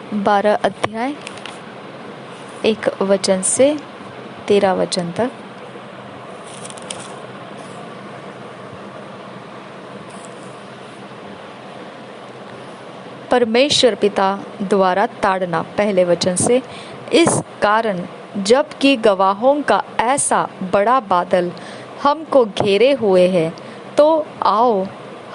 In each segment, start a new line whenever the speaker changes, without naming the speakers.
12 अध्याय 1 वचन से 13 वचन तक। परमेश्वर पिता द्वारा ताड़ना, पहले वचन से। इस कारण जबकि गवाहों का ऐसा बड़ा बादल हमको घेरे हुए है, तो आओ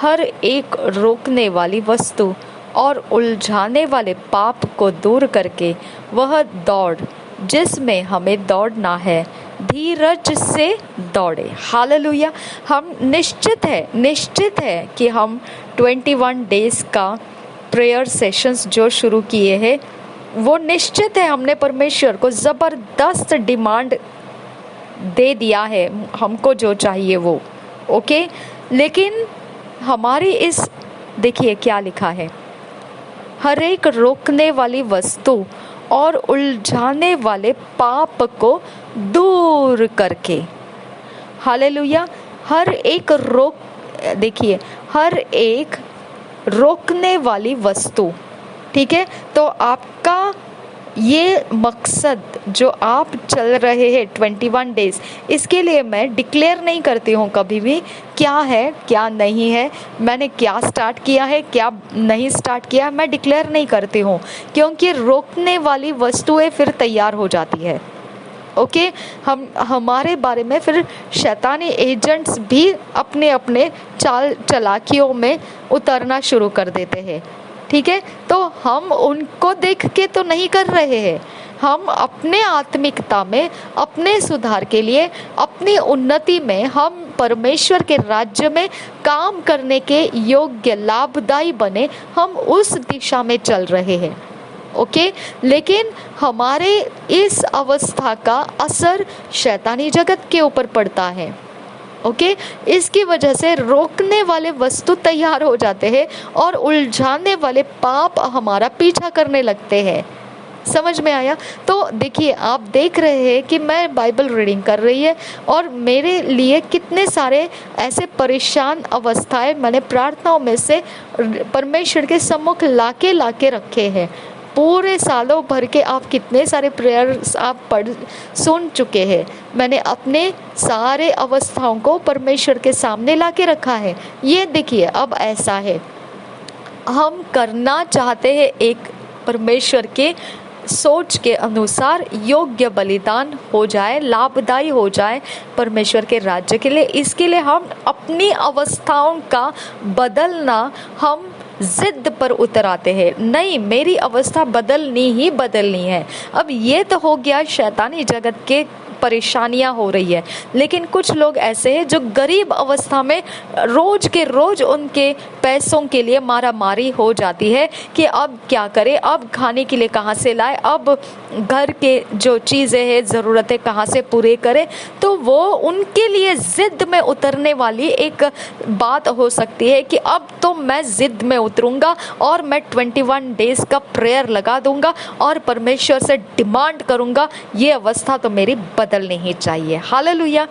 हर एक रोकने वाली वस्तु और उलझाने वाले पाप को दूर करके वह दौड़ जिसमें हमें दौड़ना है, धीरज से दौड़े। हालेलुया। हम निश्चित है कि हम 21 डेज का प्रेयर सेशंस जो शुरू किए हैं, वो निश्चित है हमने परमेश्वर को ज़बरदस्त डिमांड दे दिया है, हमको जो चाहिए वो। ओके, लेकिन हमारी इस, देखिए क्या लिखा है, हर एक रोकने वाली वस्तु और उलझाने वाले पाप को दूर करके। हालेलुया। देखिए हर एक रोकने वाली वस्तु, ठीक है। तो आपका ये मकसद जो आप चल रहे हैं 21 डेज, इसके लिए मैं डिक्लेयर नहीं करती हूँ कभी भी क्या है क्या नहीं है, मैंने क्या स्टार्ट किया है क्या नहीं स्टार्ट किया है, मैं डिक्लेयर नहीं करती हूँ, क्योंकि रोकने वाली वस्तुएं फिर तैयार हो जाती है। ओके, हमारे बारे में फिर शैतानी एजेंट्स भी अपने अपने चाल चलाकियों में उतरना शुरू कर देते हैं, ठीक है। तो हम उनको देख के तो नहीं कर रहे हैं, हम अपने आत्मिकता में, अपने सुधार के लिए, अपनी उन्नति में, हम परमेश्वर के राज्य में काम करने के योग्य, लाभदायी बने, हम उस दिशा में चल रहे हैं। ओके, लेकिन हमारे इस अवस्था का असर शैतानी जगत के ऊपर पड़ता है। ओके, इसकी वजह से रोकने वाले वस्तु तैयार हो जाते हैं और उलझाने वाले पाप हमारा पीछा करने लगते हैं। समझ में आया? तो देखिए, आप देख रहे हैं कि मैं बाइबल रीडिंग कर रही है और मेरे लिए कितने सारे ऐसे परेशान अवस्थाएं मैंने प्रार्थनाओं में से परमेश्वर के सम्मुख लाके रखे हैं। पूरे सालों भर के आप कितने सारे प्रेयर्स आप सुन चुके हैं। मैंने अपने सारे अवस्थाओं को परमेश्वर के सामने लाके रखा है। ये देखिए, अब ऐसा है, हम करना चाहते हैं एक परमेश्वर के सोच के अनुसार योग्य बलिदान हो जाए, लाभदायी हो जाए परमेश्वर के राज्य के लिए। इसके लिए हम अपनी अवस्थाओं का बदलना, हम जिद पर उतर आते हैं, नहीं मेरी अवस्था बदलनी ही बदलनी है। अब ये तो हो गया शैतानी जगत के परेशानियां हो रही है, लेकिन कुछ लोग ऐसे हैं जो गरीब अवस्था में रोज के रोज उनके पैसों के लिए मारा मारी हो जाती है कि अब क्या करें, अब खाने के लिए कहाँ से लाए, अब घर के जो चीज़ें हैं, ज़रूरतें कहाँ से पूरे करें। तो वो उनके लिए जिद में उतरने वाली एक बात हो सकती है कि अब तो मैं जिद में उतरूंगा और मैं 21 डेज का प्रेयर लगा दूंगा और परमेश्वर से डिमांड करूंगा, ये अवस्था तो मेरी बदलनी ही चाहिए। हालेलुया।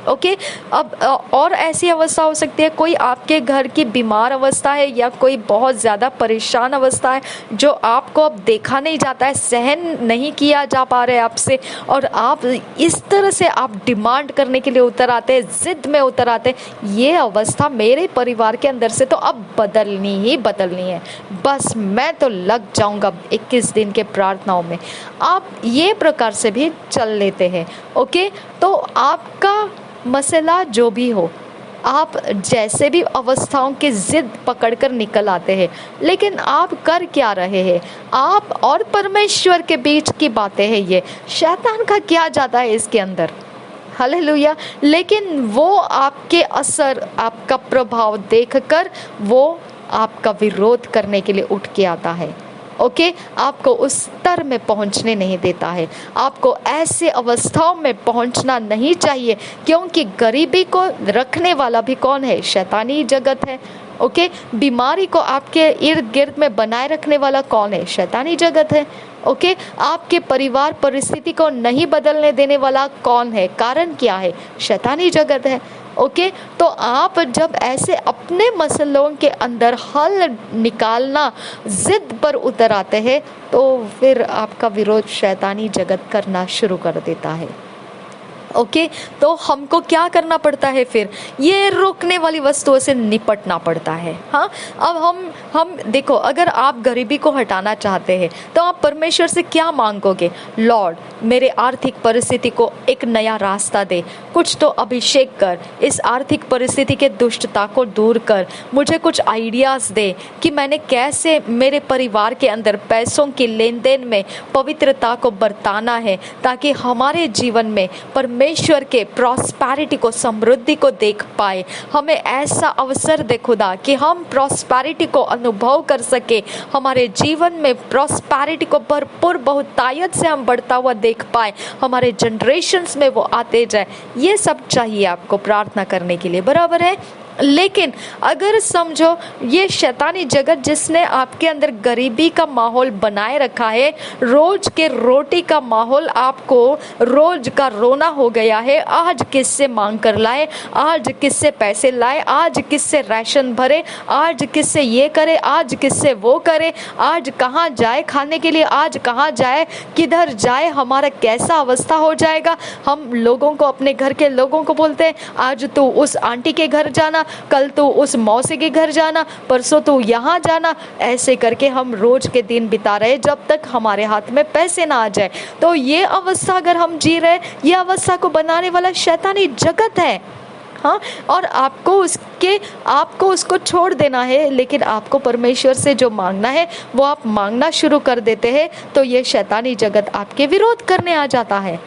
ओके, अब और ऐसी अवस्था हो सकती है, कोई आपके घर की बीमार अवस्था है या कोई बहुत ज़्यादा परेशान अवस्था है जो आपको अब देखा नहीं जाता है, सहन नहीं किया जा पा रहे आपसे, और आप इस तरह से आप डिमांड करने के लिए उतर आते हैं, जिद में उतर आते हैं, ये अवस्था मेरे परिवार के अंदर से तो अब बदलनी ही बदलनी है, बस मैं तो लग जाऊंगा 21 दिन के प्रार्थनाओं में। आप ये प्रकार से भी चल लेते हैं। ओके, तो आपका मसला जो भी हो, आप जैसे भी अवस्थाओं की जिद पकड़कर निकल आते हैं, लेकिन आप कर क्या रहे हैं? आप और परमेश्वर के बीच की बातें हैं ये, शैतान का क्या जाता है इसके अंदर? हालेलुया। लेकिन वो आपके असर, आपका प्रभाव देखकर वो आपका विरोध करने के लिए उठ के आता है। ओके, आपको उस स्तर में पहुंचने नहीं देता है, आपको ऐसे अवस्थाओं में पहुंचना नहीं चाहिए, क्योंकि गरीबी को रखने वाला भी कौन है? शैतानी जगत है। ओके, बीमारी को आपके इर्द गिर्द में बनाए रखने वाला कौन है? शैतानी जगत है। ओके, आपके परिवार परिस्थिति को नहीं बदलने देने वाला कौन है? कारण क्या है? शैतानी जगत है। ओके, तो आप जब ऐसे अपने मसलों के अंदर हल निकालना जिद पर उतर आते हैं, तो फिर आपका विरोध शैतानी जगत करना शुरू कर देता है। ओके, तो हमको क्या करना पड़ता है? फिर ये रोकने वाली वस्तुओं से निपटना पड़ता है। हाँ, अब हम देखो, अगर आप गरीबी को हटाना चाहते हैं तो आप परमेश्वर से क्या मांगोगे? लॉर्ड, मेरे आर्थिक परिस्थिति को एक नया रास्ता दे, कुछ तो अभिषेक कर, इस आर्थिक परिस्थिति के दुष्टता को दूर कर, मुझे कुछ आइडियाज़ दे कि मैंने कैसे मेरे परिवार के अंदर पैसों की लेन देन में पवित्रता को बरताना है, ताकि हमारे जीवन में परमेश्वर के प्रॉस्पेरिटी को, समृद्धि को देख पाए। हमें ऐसा अवसर दे खुदा कि हम प्रॉस्पेरिटी को अनुभव कर सके, हमारे जीवन में प्रॉस्पेरिटी को भरपूर बहुतायत से हम बढ़ता हुआ देख पाए, हमारे जनरेशन्स में वो आते जाए। ये सब चाहिए आपको प्रार्थना करने के लिए, बराबर है। लेकिन अगर समझो ये शैतानी जगत जिसने आपके अंदर गरीबी का माहौल बनाए रखा है, रोज के रोटी का माहौल, आपको रोज का रोना हो गया है, आज किससे मांग कर लाए, आज किससे पैसे लाए, आज किससे राशन भरे, आज किससे ये करे, आज किससे वो करे, आज कहाँ जाए खाने के लिए, आज कहाँ जाए, किधर जाए, हमारा कैसा अवस्था हो जाएगा। हम लोगों को, अपने घर के लोगों को बोलते हैं, आज तू उस आंटी के घर जाना, कल तो उस मौसी के घर जाना, परसों तो यहाँ जाना। ऐसे करके हम रोज के दिन बिता रहे जब तक हमारे हाथ में पैसे ना आ जाए। तो ये अवस्था अगर हम जी रहे, ये अवस्था को बनाने वाला शैतानी जगत है। हाँ, और आपको उसको छोड़ देना है। लेकिन आपको परमेश्वर से जो मांगना है वो आप मांगना शुरू कर देते हैं, तो ये शैतानी जगत आपके विरोध करने आ जाता है।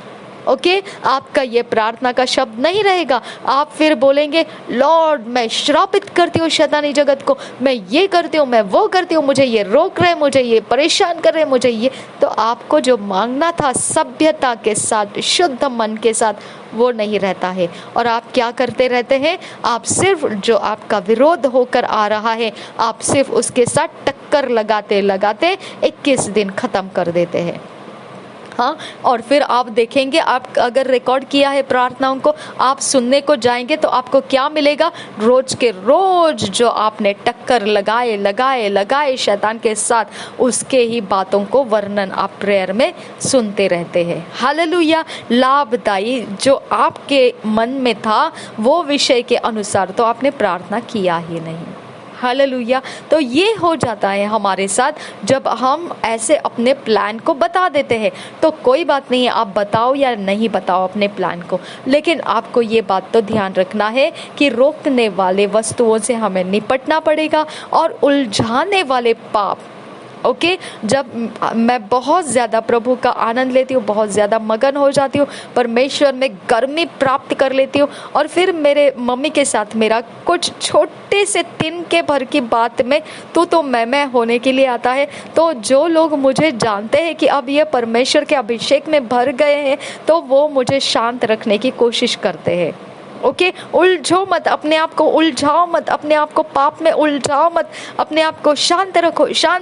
ओके, आपका ये प्रार्थना का शब्द नहीं रहेगा। आप फिर बोलेंगे, लॉर्ड मैं श्रापित करती हूँ शैतानी जगत को, मैं ये करती हूँ, मैं वो करती हूँ, मुझे ये रोक रहे, मुझे ये परेशान कर रहे, मुझे ये। तो आपको जो मांगना था सभ्यता के साथ, शुद्ध मन के साथ, वो नहीं रहता है। और आप क्या करते रहते हैं? आप सिर्फ जो आपका विरोध होकर आ रहा है, आप सिर्फ उसके साथ टक्कर लगाते लगाते 21 दिन खत्म कर देते हैं। हाँ, और फिर आप देखेंगे, आप अगर रिकॉर्ड किया है प्रार्थनाओं को, आप सुनने को जाएंगे तो आपको क्या मिलेगा? रोज के रोज जो आपने टक्कर लगाए शैतान के साथ, उसके ही बातों को वर्णन आप प्रेयर में सुनते रहते हैं। हालेलुया। लाभदायी जो आपके मन में था वो विषय के अनुसार तो आपने प्रार्थना किया ही नहीं। हालेलुया। तो ये हो जाता है हमारे साथ जब हम ऐसे अपने प्लान को बता देते हैं। तो कोई बात नहीं है, आप बताओ या नहीं बताओ अपने प्लान को, लेकिन आपको ये बात तो ध्यान रखना है कि रोकने वाले वस्तुओं से हमें निपटना पड़ेगा और उलझाने वाले पाप। ओके, जब मैं बहुत ज़्यादा प्रभु का आनंद लेती हूँ, बहुत ज़्यादा मगन हो जाती हूँ, परमेश्वर में गर्मी प्राप्त कर लेती हूँ, और फिर मेरे मम्मी के साथ मेरा कुछ छोटे से तिनके भर की बात में तो मैं होने के लिए आता है, तो जो लोग मुझे जानते हैं कि अब ये परमेश्वर के अभिषेक में भर गए हैं, तो वो मुझे शांत रखने की कोशिश करते हैं। ओके, उलझो मत, अपने आप को उलझाओ मत, अपने आप को पाप में उलझाओ मत, अपने आप को शांत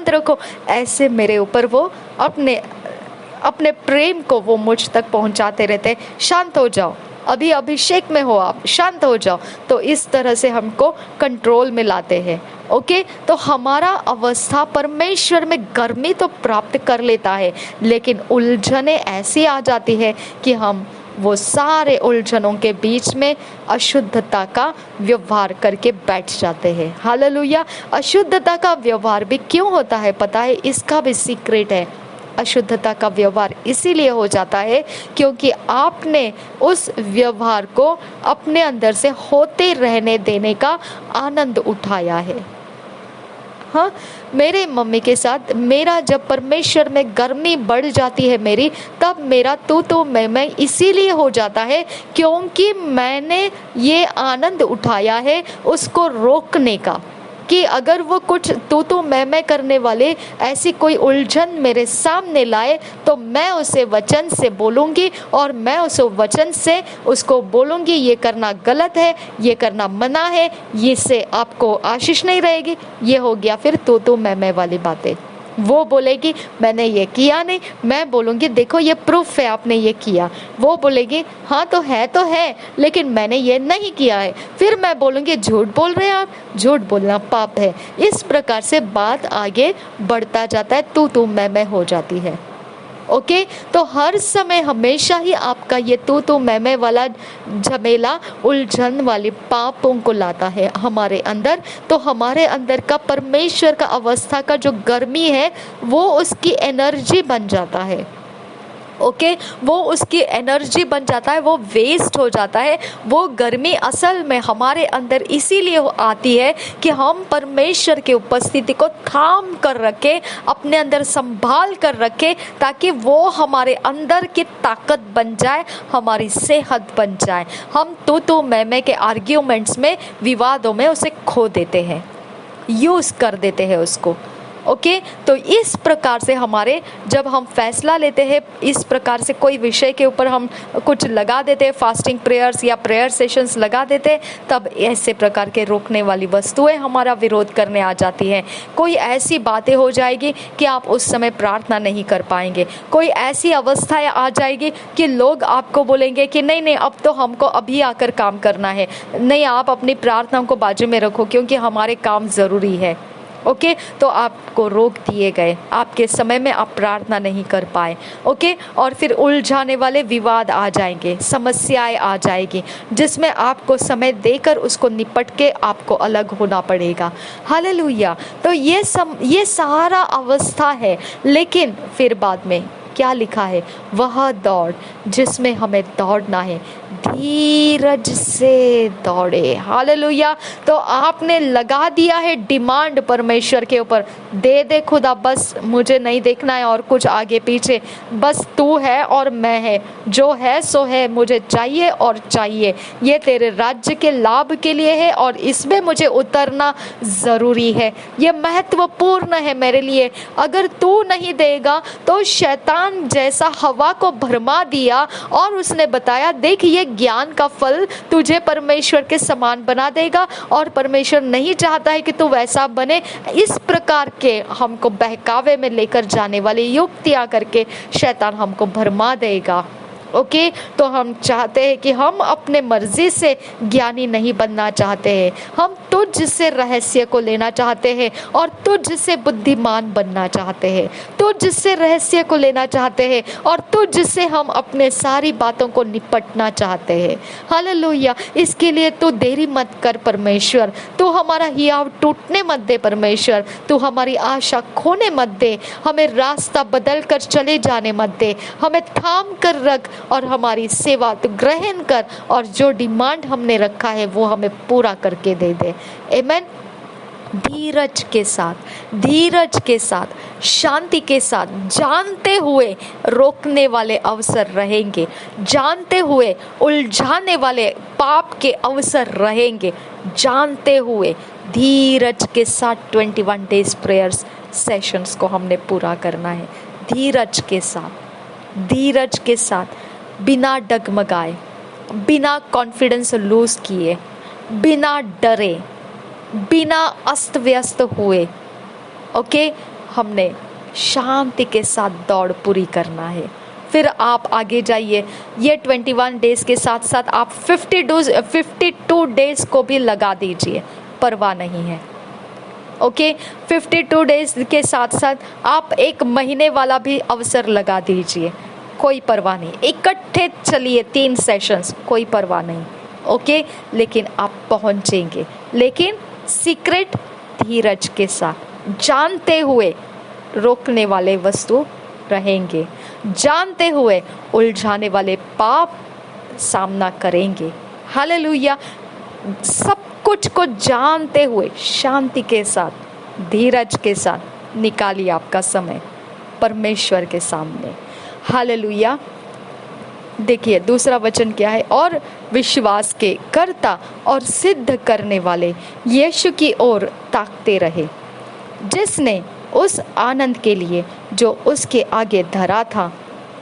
रखो। ऐसे मेरे ऊपर वो अपने प्रेम को वो मुझ तक पहुंचाते रहते। शांत हो जाओ, अभी अभिषेक में हो आप, शांत हो जाओ। तो इस तरह से हमको कंट्रोल में लाते हैं। ओके, तो हमारा अवस्था परमेश्वर में गर्मी तो प्राप्त कर लेता है, लेकिन उलझने ऐसी आ जाती है कि हम वो सारे उलझनों के बीच में अशुद्धता का व्यवहार करके बैठ जाते हैं। हालेलुया। अशुद्धता का व्यवहार भी क्यों होता है पता है? इसका भी सीक्रेट है। अशुद्धता का व्यवहार इसीलिए हो जाता है क्योंकि आपने उस व्यवहार को अपने अंदर से होते रहने देने का आनंद उठाया है। हाँ, मेरे मम्मी के साथ मेरा जब परमेश्वर में गर्मी बढ़ जाती है मेरी, तब मेरा तो मैं इसीलिए हो जाता है क्योंकि मैंने ये आनंद उठाया है उसको रोकने का, कि अगर वो कुछ तो मैं करने वाले ऐसी कोई उलझन मेरे सामने लाए तो मैं उसे वचन से बोलूँगी, और मैं उस वचन से उसको बोलूँगी ये करना गलत है, ये करना मना है, इससे आपको आशीष नहीं रहेगी। ये हो गया फिर तो मैं वाली बातें। वो बोलेगी मैंने ये किया नहीं, मैं बोलूँगी देखो ये प्रूफ है आपने ये किया, वो बोलेगी हाँ तो है लेकिन मैंने ये नहीं किया है, फिर मैं बोलूँगी झूठ बोल रहे हैं आप, झूठ बोलना पाप है। इस प्रकार से बात आगे बढ़ता जाता है, तू मैं हो जाती है। ओके, तो हर समय हमेशा ही आपका ये तू मैं वाला झमेला, उलझन वाले पापों को लाता है हमारे अंदर। तो हमारे अंदर का परमेश्वर का अवस्था का जो गर्मी है वो उसकी एनर्जी बन जाता है। ओके, वो उसकी एनर्जी बन जाता है, वो वेस्ट हो जाता है। वो गर्मी असल में हमारे अंदर इसीलिए आती है कि हम परमेश्वर की उपस्थिति को थाम कर रखें, अपने अंदर संभाल कर रखें, ताकि वो हमारे अंदर की ताकत बन जाए, हमारी सेहत बन जाए। हम तो मैं के आर्ग्यूमेंट्स में, विवादों में उसे खो देते हैं, यूज़ कर देते हैं उसको। ओके, तो इस प्रकार से हमारे जब हम फैसला लेते हैं, इस प्रकार से कोई विषय के ऊपर हम कुछ लगा देते हैं, फास्टिंग प्रेयर्स या प्रेयर सेशंस लगा देते हैं, तब ऐसे प्रकार के रोकने वाली वस्तुएं हमारा विरोध करने आ जाती हैं। कोई ऐसी बातें हो जाएगी कि आप उस समय प्रार्थना नहीं कर पाएंगे। कोई ऐसी अवस्थाएं आ जाएगी कि लोग आपको बोलेंगे कि नहीं अब तो हमको अभी आकर काम करना है, नहीं आप अपनी प्रार्थना को बाजू में रखो क्योंकि हमारे काम ज़रूरी है। ओके, तो आपको रोक दिए गए, आपके समय में आप प्रार्थना नहीं कर पाए। ओके, और फिर उलझाने वाले विवाद आ जाएंगे, समस्याएं आ जाएगी, जिसमें आपको समय देकर उसको निपट के आपको अलग होना पड़ेगा। हालेलुया। तो ये सारा अवस्था है, लेकिन फिर बाद में क्या लिखा है, वह दौड़ जिसमें हमें दौड़ना है, धीरज से दौड़े। हालेलुया। तो आपने लगा दिया है डिमांड परमेश्वर के ऊपर, दे खुदा, बस मुझे नहीं देखना है और कुछ आगे पीछे, बस तू है और मैं है, जो है सो है, मुझे चाहिए और चाहिए, ये तेरे राज्य के लाभ के लिए है और इसमें मुझे उतरना ज़रूरी है, ये महत्वपूर्ण है मेरे लिए। अगर तू नहीं देगा तो शैतान जैसा हवा को भरमा दिया और उसने बताया देख ये ज्ञान का फल तुझे परमेश्वर के समान बना देगा, और परमेश्वर नहीं चाहता है कि तू वैसा बने। इस प्रकार के हमको बहकावे में लेकर जाने वाली युक्तियां करके शैतान हमको भरमा देगा। ओके, तो हम चाहते हैं कि हम अपने मर्जी से ज्ञानी नहीं बनना चाहते हैं, हम तुझ से रहस्य को लेना चाहते हैं और तुझ से बुद्धिमान बनना चाहते हैं, तुझ से रहस्य को लेना चाहते हैं और तुझ से हम अपने सारी बातों को निपटना चाहते हैं। हालेलुया। इसके लिए तू देरी मत कर परमेश्वर, तू हमारा हियाव टूटने मत दे परमेश्वर, तू हमारी आशा खोने मत दे, हमें रास्ता बदल कर चले जाने मत दे, हमें थाम कर रख और हमारी सेवा तो ग्रहण कर, और जो डिमांड हमने रखा है वो हमें पूरा करके दे दे। आमीन। धीरज के साथ, शांति के साथ, जानते हुए रोकने वाले अवसर रहेंगे, जानते हुए उलझाने वाले पाप के अवसर रहेंगे, जानते हुए धीरज के साथ 21 डेज प्रेयर्स सेशंस को हमने पूरा करना है। धीरज के साथ, बिना डगमगाए, बिना कॉन्फिडेंस लूज किए, बिना डरे, बिना अस्त व्यस्त हुए। ओके, हमने शांति के साथ दौड़ पूरी करना है। फिर आप आगे जाइए, ये 21 डेज के साथ साथ आप 52 डेज को भी लगा दीजिए, परवाह नहीं है। ओके, 52 डेज के साथ साथ आप 1 महीने वाला भी अवसर लगा दीजिए, कोई परवाह नहीं। इकट्ठे चलिए 3 सेशंस, कोई परवाह नहीं। ओके, लेकिन आप पहुंचेंगे, लेकिन सीक्रेट धीरज के साथ, जानते हुए रोकने वाले वस्तु रहेंगे, जानते हुए उलझाने वाले पाप सामना करेंगे। हालेलुया। सब कुछ को जानते हुए शांति के साथ, धीरज के साथ निकालिए आपका समय परमेश्वर के सामने। हालेलुया। देखिए दूसरा वचन क्या है, और विश्वास के कर्ता और सिद्ध करने वाले यीशु की ओर ताकते रहे, जिसने उस आनंद के लिए जो उसके आगे धरा था,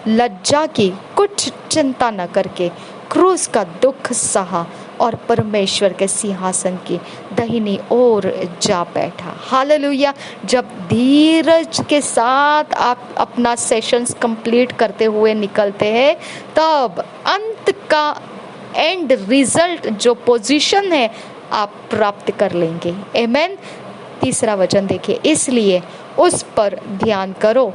लज्जा की कुछ चिंता न करके क्रूस का दुख सहा, और परमेश्वर के सिंहासन की दाहिनी ओर जा बैठा। हालेलुया। जब धीरज के साथ आप अपना सेशंस कंप्लीट करते हुए निकलते हैं, तब अंत का एंड रिजल्ट जो पोजीशन है आप प्राप्त कर लेंगे। आमेन। तीसरा वचन देखिए, इसलिए उस पर ध्यान करो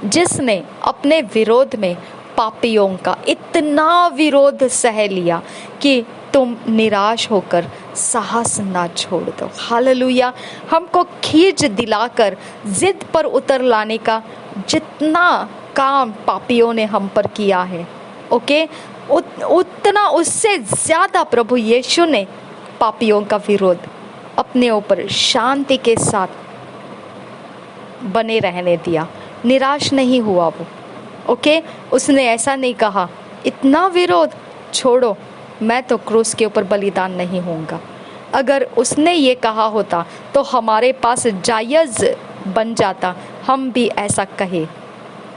जिसने अपने विरोध में पापियों का इतना विरोध सह लिया कि तुम निराश होकर साहस ना छोड़ दो। हालेलुया। हमको खींच दिलाकर जिद पर उतर लाने का जितना काम पापियों ने हम पर किया है, ओके, उतना उससे ज्यादा प्रभु यीशु ने पापियों का विरोध अपने ऊपर शांति के साथ बने रहने दिया। निराश नहीं हुआ वो, ओके। उसने ऐसा नहीं कहा इतना विरोध छोड़ो, मैं तो क्रूस के ऊपर बलिदान नहीं होऊंगा। अगर उसने ये कहा होता तो हमारे पास जायज़ बन जाता, हम भी ऐसा कहे,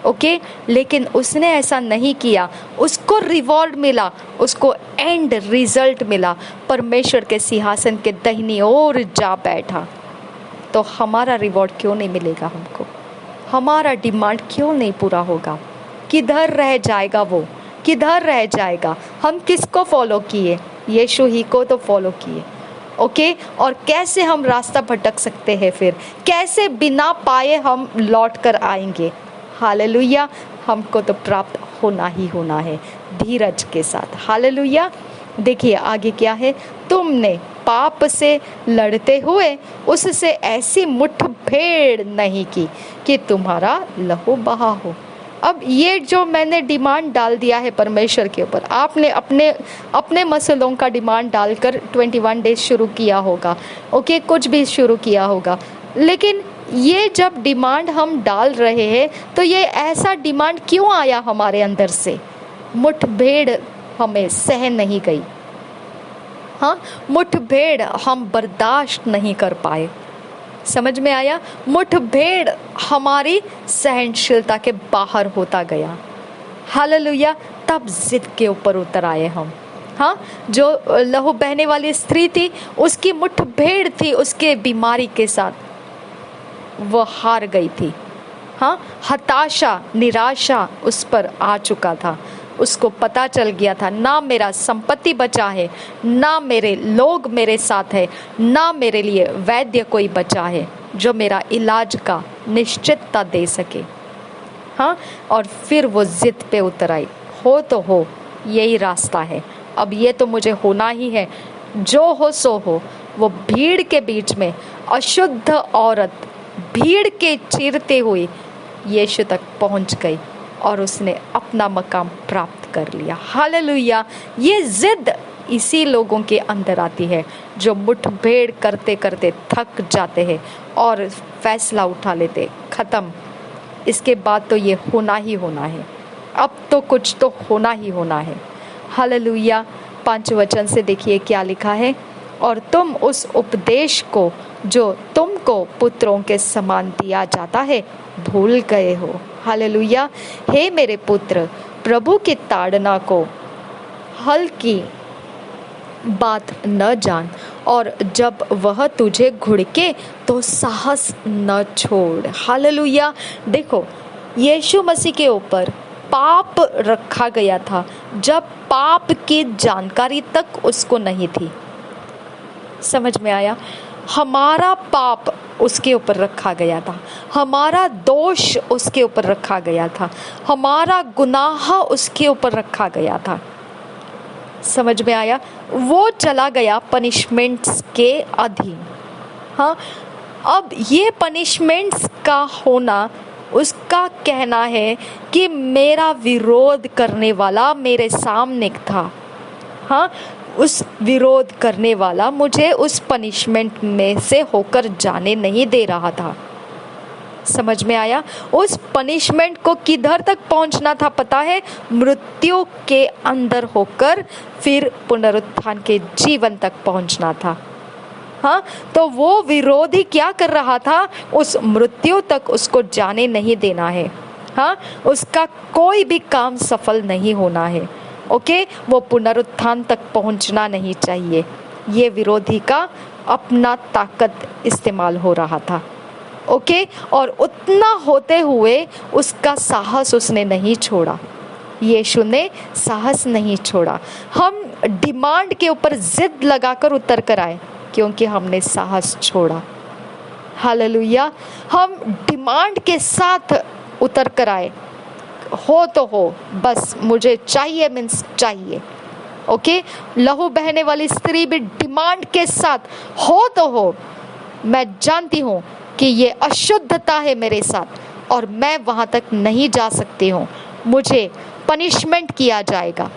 ओके। लेकिन उसने ऐसा नहीं किया, उसको रिवॉर्ड मिला, उसको एंड रिजल्ट मिला, परमेश्वर के सिंहासन के दाहिनी ओर जा बैठा। तो हमारा रिवॉर्ड क्यों नहीं मिलेगा हमको? हमारा डिमांड क्यों नहीं पूरा होगा? किधर रह जाएगा वो? किधर रह जाएगा? हम किसको फॉलो किए? यीशु ही को तो फॉलो किए, ओके। और कैसे हम रास्ता भटक सकते हैं फिर? कैसे बिना पाए हम लौट कर आएंगे? हालेलुया। हमको तो प्राप्त होना ही होना है धीरज के साथ। हालेलुया। देखिए आगे क्या है, तुमने पाप से लड़ते हुए उससे ऐसी मुठभेड़ नहीं की कि तुम्हारा लहू बहा हो। अब ये जो मैंने डिमांड डाल दिया है परमेश्वर के ऊपर, आपने अपने अपने मसलों का डिमांड डालकर 21 डेज शुरू किया होगा, ओके, कुछ भी शुरू किया होगा। लेकिन ये जब डिमांड हम डाल रहे हैं तो ये ऐसा डिमांड क्यों आया हमारे अंदर से? मुठभेड़ हमें सह नहीं गई। हाँ, मुठभेड़ हम बर्दाश्त नहीं कर पाए। समझ में आया? मुठभेड़ हमारी सहनशीलता के बाहर होता गया। हालेलुया। तब जिद के ऊपर उतर आए हम। हाँ, जो लहू बहने वाली स्त्री थी, उसकी मुठभेड़ थी उसके बीमारी के साथ, वो हार गई थी। हाँ, हताशा, निराशा उस पर आ चुका था। उसको पता चल गया था, ना मेरा संपत्ति बचा है, ना मेरे लोग मेरे साथ है, ना मेरे लिए वैद्य कोई बचा है जो मेरा इलाज का निश्चितता दे सके। हाँ, और फिर वो जिद पे उतर आई, हो तो हो, यही रास्ता है, अब ये तो मुझे होना ही है, जो हो सो हो। वो भीड़ के बीच में अशुद्ध औरत भीड़ के चीरते हुए यीशु तक पहुंच गई और उसने अपना मकाम प्राप्त कर लिया। हालेलुया। ये जिद इसी लोगों के अंदर आती है जो मुठभेड़ करते करते थक जाते हैं और फैसला उठा लेते, खत्म, इसके बाद तो ये होना ही होना है, अब तो कुछ तो होना ही होना है। हालेलुया। 5 वचन से देखिए क्या लिखा है, और तुम उस उपदेश को जो तुमको पुत्रों के समान दिया जाता है भूल गए हो। हालेलुया। हे मेरे पुत्र, प्रभु की ताड़ना को हल्की बात न जान, और जब वह तुझे घुड़के तो साहस न छोड़। हालेलुया। देखो, यीशु मसीह के ऊपर पाप रखा गया था जब पाप की जानकारी तक उसको नहीं थी। समझ में आया? हमारा पाप उसके ऊपर रखा गया था, हमारा दोष उसके ऊपर रखा गया था, हमारा गुनाह उसके ऊपर रखा गया था। समझ में आया? वो चला गया पनिशमेंट्स के अधीन। हाँ, अब ये पनिशमेंट्स का होना, उसका कहना है कि मेरा विरोध करने वाला मेरे सामने था। हाँ, उस विरोध करने वाला मुझे उस पनिशमेंट में से होकर जाने नहीं दे रहा था। समझ में आया? उस पनिशमेंट को किधर तक पहुंचना था पता है? मृत्यु के अंदर होकर फिर पुनरुत्थान के जीवन तक पहुंचना था। हाँ, तो वो विरोधी क्या कर रहा था? उस मृत्यु तक उसको जाने नहीं देना है। हाँ, उसका कोई भी काम सफल नहीं होना है। ओके, वो पुनरुत्थान तक पहुंचना नहीं चाहिए। ये विरोधी का अपना ताकत इस्तेमाल हो रहा था। ओके, और उतना होते हुए उसका साहस उसने नहीं छोड़ा। यीशु ने साहस नहीं छोड़ा। हम डिमांड के ऊपर जिद लगाकर उतर कर आए क्योंकि हमने साहस छोड़ा। हालेलुया। हम डिमांड के साथ उतर कर आए, हो तो हो, बस मुझे चाहिए मीन्स चाहिए। ओके, लहू बहने वाली स्त्री भी डिमांड के साथ, हो तो हो, मैं जानती हूँ कि ये अशुद्धता है मेरे साथ और मैं वहाँ तक नहीं जा सकती हूँ, मुझे पनिशमेंट किया जाएगा।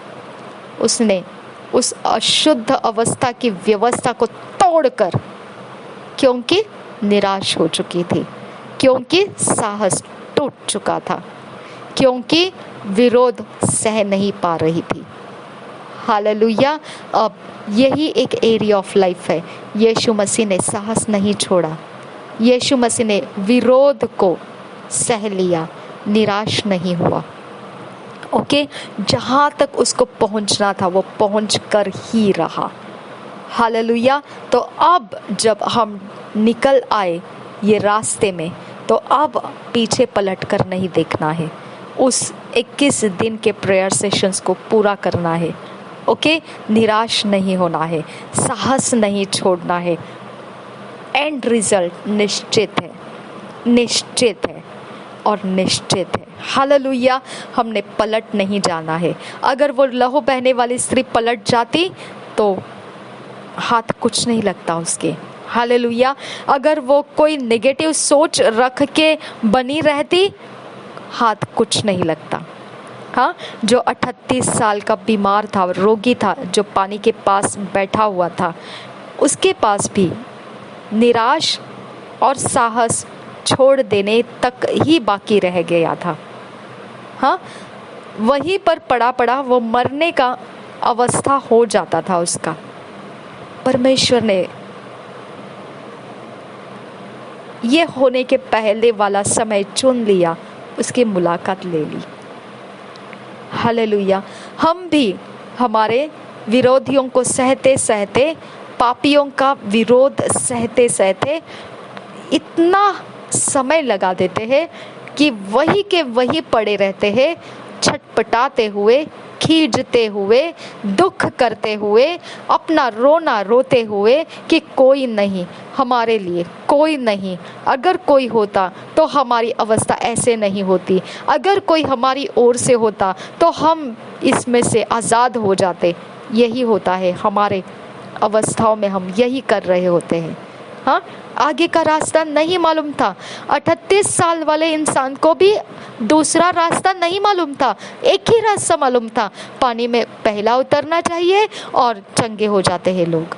उसने उस अशुद्ध अवस्था की व्यवस्था को तोड़कर, क्योंकि निराश हो चुकी थी, क्योंकि साहस टूट चुका था, क्योंकि विरोध सह नहीं पा रही थी। हालेलुया। अब यही एक एरिया ऑफ लाइफ है। यीशु मसीह ने साहस नहीं छोड़ा, यीशु मसीह ने विरोध को सह लिया, निराश नहीं हुआ। ओके, जहाँ तक उसको पहुँचना था वो पहुँच कर ही रहा। हालेलुया। तो अब जब हम निकल आए ये रास्ते में, तो अब पीछे पलट कर नहीं देखना है, उस 21 दिन के प्रेयर सेशंस को पूरा करना है। ओके, निराश नहीं होना है, साहस नहीं छोड़ना है। एंड रिजल्ट निश्चित है, निश्चित है और निश्चित है। हालेलुया। हमने पलट नहीं जाना है। अगर वो लहू बहने वाली स्त्री पलट जाती तो हाथ कुछ नहीं लगता उसके। हालेलुया। अगर वो कोई नेगेटिव सोच रख के बनी रहती, हाथ कुछ नहीं लगता। हाँ, जो 38 साल का बीमार था, रोगी था, जो पानी के पास बैठा हुआ था, उसके पास भी निराश और साहस छोड़ देने तक ही बाकी रह गया था। हाँ, वहीं पर पड़ा पड़ा वो मरने का अवस्था हो जाता था उसका। परमेश्वर ने ये होने के पहले वाला समय चुन लिया, उसकी मुलाकात ले ली। हालेलुया। हम भी हमारे विरोधियों को सहते सहते, पापियों का विरोध सहते सहते इतना समय लगा देते हैं कि वही के वही पड़े रहते हैं, छटपटाते हुए, खींचते हुए, दुख करते हुए, अपना रोना रोते हुए कि कोई नहीं हमारे लिए, कोई नहीं। अगर कोई होता तो हमारी अवस्था ऐसे नहीं होती, अगर कोई हमारी ओर से होता तो हम इसमें से आज़ाद हो जाते। यही होता है हमारे अवस्थाओं में, हम यही कर रहे होते हैं। हाँ, आगे का रास्ता नहीं मालूम था। 38 साल वाले इंसान को भी दूसरा रास्ता नहीं मालूम था, एक ही रास्ता मालूम था, पानी में पहला उतरना चाहिए और चंगे हो जाते हैं लोग।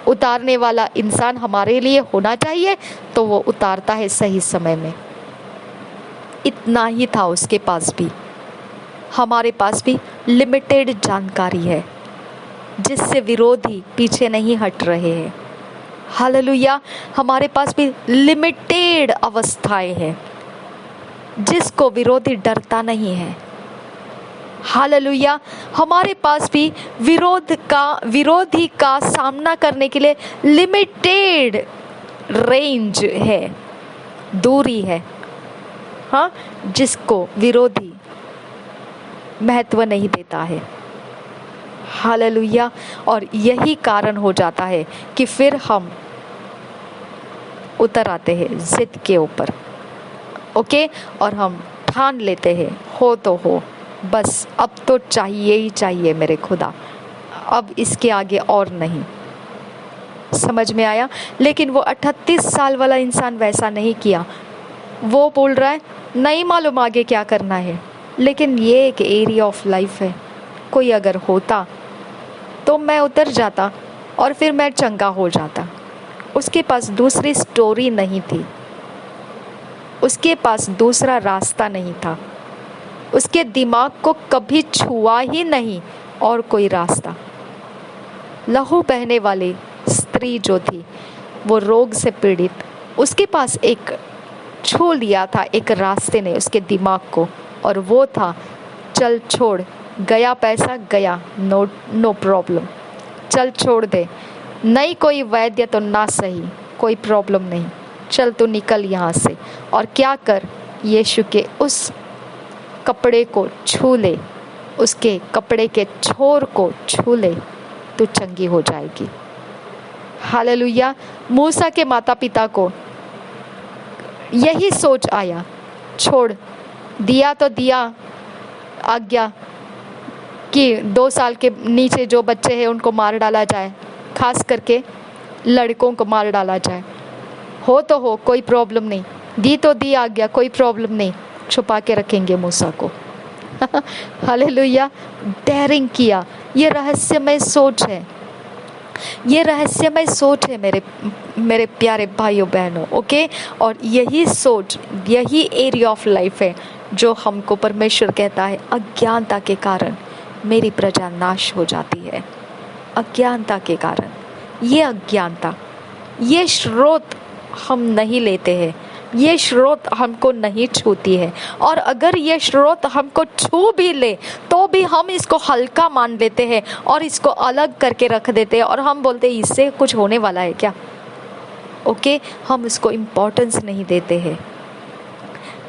उतारने वाला इंसान हमारे लिए होना चाहिए तो वो उतारता है सही समय में। इतना ही था उसके पास भी। हमारे पास भी लिमिटेड जानकारी है जिससे विरोधी पीछे नहीं हट रहे हैं। हालेलुया। हमारे पास भी लिमिटेड अवस्थाएं हैं जिसको विरोधी डरता नहीं है। हालेलुया। हमारे पास भी विरोधी का सामना करने के लिए लिमिटेड रेंज है, दूरी है। हाँ, जिसको विरोधी महत्व नहीं देता है। हालेलुया। और यही कारण हो जाता है कि फिर हम उतर आते हैं जिद के ऊपर। ओके, और हम ठान लेते हैं, हो तो हो, बस अब तो चाहिए ही चाहिए मेरे खुदा, अब इसके आगे और नहीं। समझ में आया? लेकिन वो 38 साल वाला इंसान वैसा नहीं किया। वो बोल रहा है नहीं मालूम आगे क्या करना है, लेकिन ये एक एरिया ऑफ लाइफ है। कोई अगर होता तो मैं उतर जाता और फिर मैं चंगा हो जाता। उसके पास दूसरी स्टोरी नहीं थी, उसके पास दूसरा रास्ता नहीं था, उसके दिमाग को कभी छुआ ही नहीं और कोई रास्ता। लहू बहने वाली स्त्री जो थी, वो रोग से पीड़ित, उसके पास एक छू लिया था एक रास्ते ने उसके दिमाग को, और वो था चल छोड़, गया पैसा गया, नो प्रॉब्लम, चल छोड़ दे, नहीं कोई वैद्य तो ना सही, कोई प्रॉब्लम नहीं, चल तू निकल यहाँ से और क्या कर, यीशु के उस कपड़े को छू ले, उसके कपड़े के छोर को छू ले, तू चंगी हो जाएगी। हालेलुया। मूसा के माता पिता को यही सोच आया, छोड़ दिया तो दिया आज्ञा कि 2 साल के नीचे जो बच्चे हैं उनको मार डाला जाए, खास करके लड़कों को मार डाला जाए, हो तो हो, कोई प्रॉब्लम नहीं, दी तो दी आज्ञा, कोई प्रॉब्लम नहीं, छुपा के रखेंगे मूसा को। हालेलुया। डेयरिंग किया। ये रहस्यमय सोच है, ये रहस्यमय सोच है मेरे प्यारे भाइयों बहनों। ओके, और यही सोच, यही एरिया ऑफ लाइफ है जो हमको परमेश्वर कहता है अज्ञानता के कारण मेरी प्रजा नाश हो जाती है। अज्ञानता के कारण, ये अज्ञानता, ये स्रोत हम नहीं लेते हैं, ये स्रोत हमको नहीं छूती है, और अगर ये स्रोत हमको छू भी ले तो भी हम इसको हल्का मान लेते हैं और इसको अलग करके रख देते हैं, और हम बोलते हैं इससे कुछ होने वाला है क्या। ओके, हम इसको इम्पोर्टेंस नहीं देते हैं।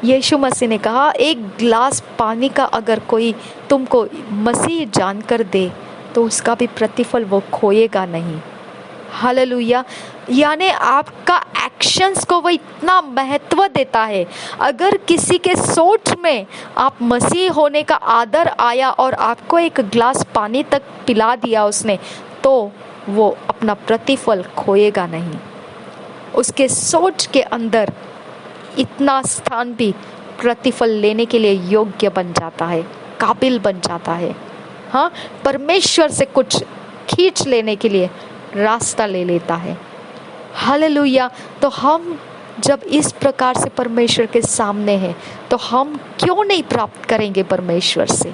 यीशु मसीह ने कहा, एक गिलास पानी का अगर कोई तुमको मसीह जानकर दे तो उसका भी प्रतिफल वो खोएगा नहीं। हालेलुया। यानी आपका एक्शंस को वो इतना महत्व देता है। अगर किसी के सोच में आप मसीह होने का आदर आया और आपको एक गिलास पानी तक पिला दिया उसने, तो वो अपना प्रतिफल खोएगा नहीं। उसके सोच के अंदर इतना स्थान भी प्रतिफल लेने के लिए योग्य बन जाता है, काबिल बन जाता है। हाँ, परमेश्वर से कुछ खींच लेने के लिए रास्ता ले लेता है। हालेलुया। तो हम जब इस प्रकार से परमेश्वर के सामने हैं तो हम क्यों नहीं प्राप्त करेंगे परमेश्वर से,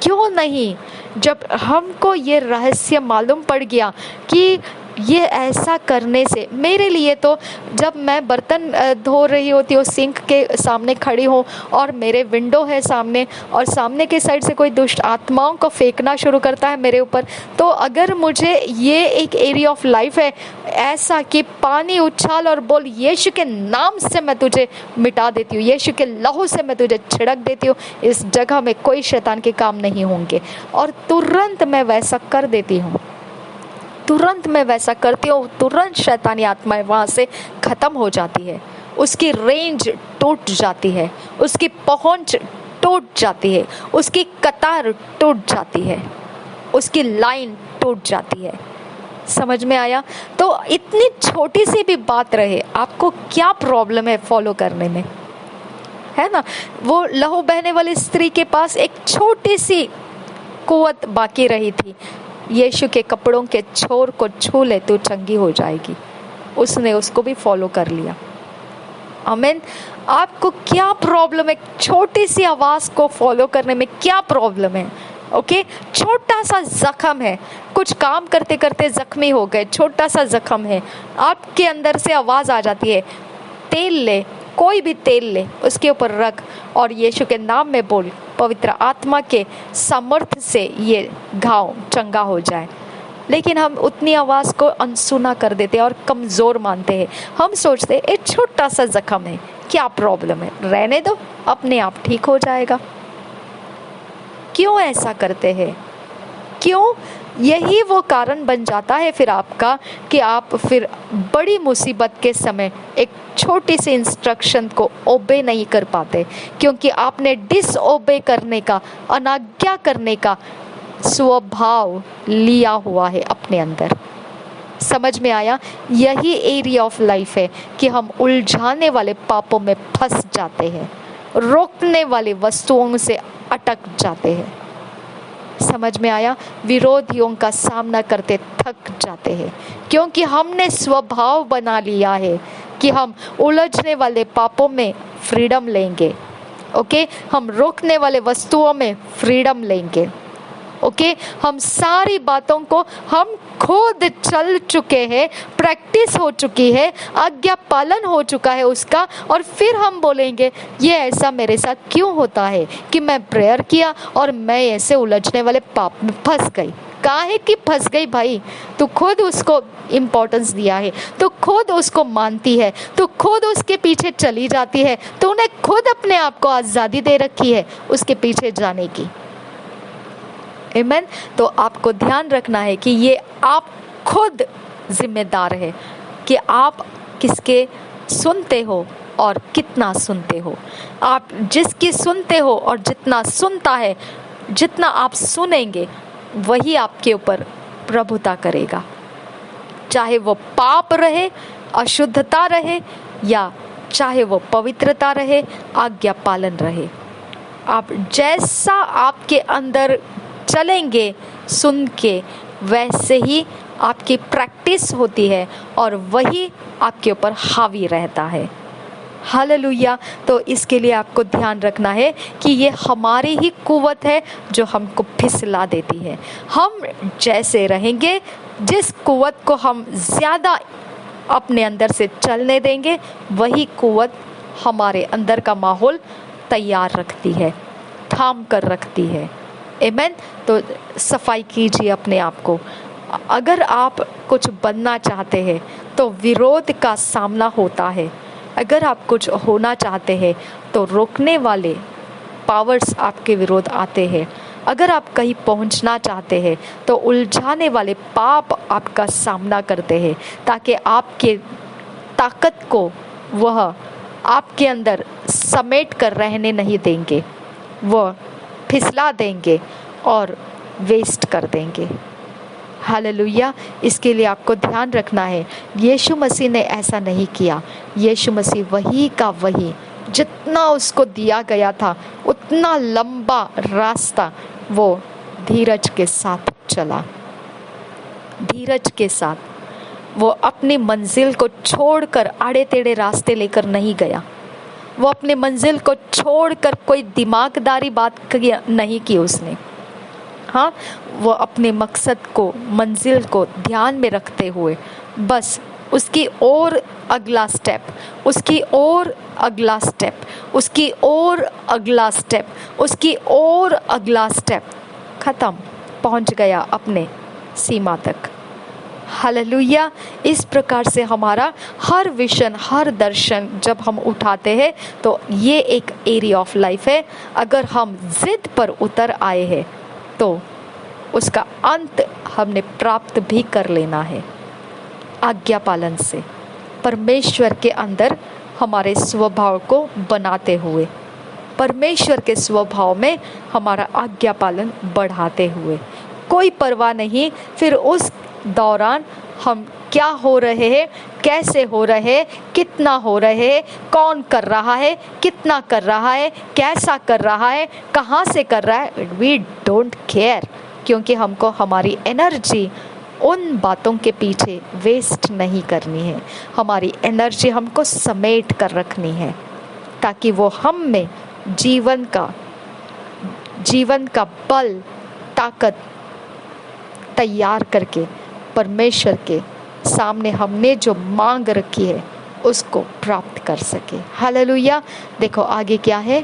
क्यों नहीं। जब हमको ये रहस्य मालूम पड़ गया कि ये ऐसा करने से, मेरे लिए तो जब मैं बर्तन धो रही होती हूँ, सिंक के सामने खड़ी हूँ और मेरे विंडो है सामने, और सामने के साइड से कोई दुष्ट आत्माओं को फेंकना शुरू करता है मेरे ऊपर, तो अगर मुझे ये एक एरिया ऑफ लाइफ है ऐसा कि पानी उछाल और बोल, यीशु के नाम से मैं तुझे मिटा देती हूँ, यीशु के लहू से मैं तुझे छिड़क देती हूँ, इस जगह में कोई शैतान के काम नहीं होंगे, और तुरंत मैं वैसा कर देती हूँ, तुरंत मैं वैसा करती हूँ, तुरंत शैतानी आत्माएं वहाँ से ख़त्म हो जाती है, उसकी रेंज टूट जाती है, उसकी पहुँच टूट जाती है, उसकी कतार टूट जाती है, उसकी लाइन टूट जाती है। समझ में आया। तो इतनी छोटी सी भी बात रहे, आपको क्या प्रॉब्लम है फॉलो करने में, है ना। वो लहू बहने वाली स्त्री के पास एक छोटी सी कुव्वत बाकी रही थी, यीशु के कपड़ों के छोर को छू ले तो चंगी हो जाएगी, उसने उसको भी फॉलो कर लिया। आमीन। आपको क्या प्रॉब्लम है, छोटी सी आवाज को फॉलो करने में क्या प्रॉब्लम है। ओके, छोटा सा जख्म है, कुछ काम करते करते जख्मी हो गए, छोटा सा जख्म है, आपके अंदर से आवाज आ जाती है, तेल ले, कोई भी तेल ले, उसके ऊपर रख और यीशु के नाम में बोल, पवित्र आत्मा के सामर्थ्य से ये घाव चंगा हो जाए। लेकिन हम उतनी आवाज़ को अनसुना कर देते हैं और कमज़ोर मानते हैं। हम सोचते हैं एक छोटा सा जख्म है, क्या प्रॉब्लम है, रहने दो, अपने आप ठीक हो जाएगा। क्यों ऐसा करते हैं, क्यों। यही वो कारण बन जाता है फिर आपका कि आप फिर बड़ी मुसीबत के समय एक छोटी सी इंस्ट्रक्शन को ओबे नहीं कर पाते, क्योंकि आपने डिसओबे करने का, अनाज्ञा करने का स्वभाव लिया हुआ है अपने अंदर। समझ में आया। यही एरिया ऑफ लाइफ है कि हम उलझाने वाले पापों में फंस जाते हैं, रोकने वाली वस्तुओं से अटक जाते हैं। समझ में आया। विरोधियों का सामना करते थक जाते हैं, क्योंकि हमने स्वभाव बना लिया है कि हम उलझने वाले पापों में फ्रीडम लेंगे। ओके, हम रोकने वाले वस्तुओं में फ्रीडम लेंगे। ओके, हम सारी बातों को हम खुद चल चुके हैं, प्रैक्टिस हो चुकी है, आज्ञा पालन हो चुका है उसका, और फिर हम बोलेंगे ये ऐसा मेरे साथ क्यों होता है कि मैं प्रेयर किया और मैं ऐसे उलझने वाले पाप में फंस गई। काहे कि फंस गई भाई, तू खुद उसको इम्पोर्टेंस दिया है, तो खुद उसको मानती है, तो खुद उसके पीछे चली जाती है, तो उन्हें खुद अपने आप को आज़ादी दे रखी है उसके पीछे जाने की। आमीन। तो आपको ध्यान रखना है कि ये आप खुद जिम्मेदार है कि आप किसके सुनते हो और कितना सुनते हो। आप जिसकी सुनते हो और जितना सुनता है, जितना आप सुनेंगे वही आपके ऊपर प्रभुता करेगा, चाहे वो पाप रहे, अशुद्धता रहे, या चाहे वो पवित्रता रहे, आज्ञा पालन रहे। आप जैसा आपके अंदर चलेंगे सुन के, वैसे ही आपकी प्रैक्टिस होती है और वही आपके ऊपर हावी रहता है। हालेलुया। तो इसके लिए आपको ध्यान रखना है कि ये हमारी ही कुव्वत है जो हमको फिसला देती है। हम जैसे रहेंगे, जिस कुव्वत को हम ज़्यादा अपने अंदर से चलने देंगे, वही कुव्वत हमारे अंदर का माहौल तैयार रखती है, थाम कर रखती है। आमीन। तो सफाई कीजिए अपने आप को। अगर आप कुछ बनना चाहते हैं तो विरोध का सामना होता है। अगर आप कुछ होना चाहते हैं तो रोकने वाले पावर्स आपके विरोध आते हैं। अगर आप कहीं पहुंचना चाहते हैं तो उलझाने वाले पाप आपका सामना करते हैं, ताकि आपके ताकत को वह आपके अंदर समेट कर रहने नहीं देंगे, वह फिसला देंगे और वेस्ट कर देंगे। हालेलुया। इसके लिए आपको ध्यान रखना है, यीशु मसीह ने ऐसा नहीं किया। यीशु मसीह वही का वही, जितना उसको दिया गया था उतना लंबा रास्ता वो धीरज के साथ चला। धीरज के साथ वो अपनी मंजिल को छोड़कर आड़े टेढ़े रास्ते लेकर नहीं गया। वो अपने मंजिल को छोड़कर कोई दिमागदारी बात नहीं की उसने। हाँ, वो अपने मकसद को, मंजिल को ध्यान में रखते हुए बस उसकी और अगला स्टेप, उसकी और अगला स्टेप, उसकी और अगला स्टेप, उसकी और अगला स्टेप, ख़त्म, पहुंच गया अपने सीमा तक। हालेलुया। इस प्रकार से हमारा हर विजन, हर दर्शन जब हम उठाते हैं तो ये एक एरिया ऑफ लाइफ है। अगर हम जिद पर उतर आए हैं तो उसका अंत हमने प्राप्त भी कर लेना है आज्ञा पालन से, परमेश्वर के अंदर हमारे स्वभाव को बनाते हुए, परमेश्वर के स्वभाव में हमारा आज्ञा पालन बढ़ाते हुए। कोई परवाह नहीं फिर उस दौरान हम क्या हो रहे हैं, कैसे हो रहे हैं, कितना हो रहे हैं, कौन कर रहा है, कितना कर रहा है, कैसा कर रहा है, कहाँ से कर रहा है, वी डोंट केयर, क्योंकि हमको हमारी एनर्जी उन बातों के पीछे वेस्ट नहीं करनी है। हमारी एनर्जी हमको समेट कर रखनी है ताकि वो हम में जीवन का बल, ताकत तैयार करके परमेश्वर के सामने हमने जो मांग रखी है उसको प्राप्त कर सके। हालेलुया। देखो आगे क्या है,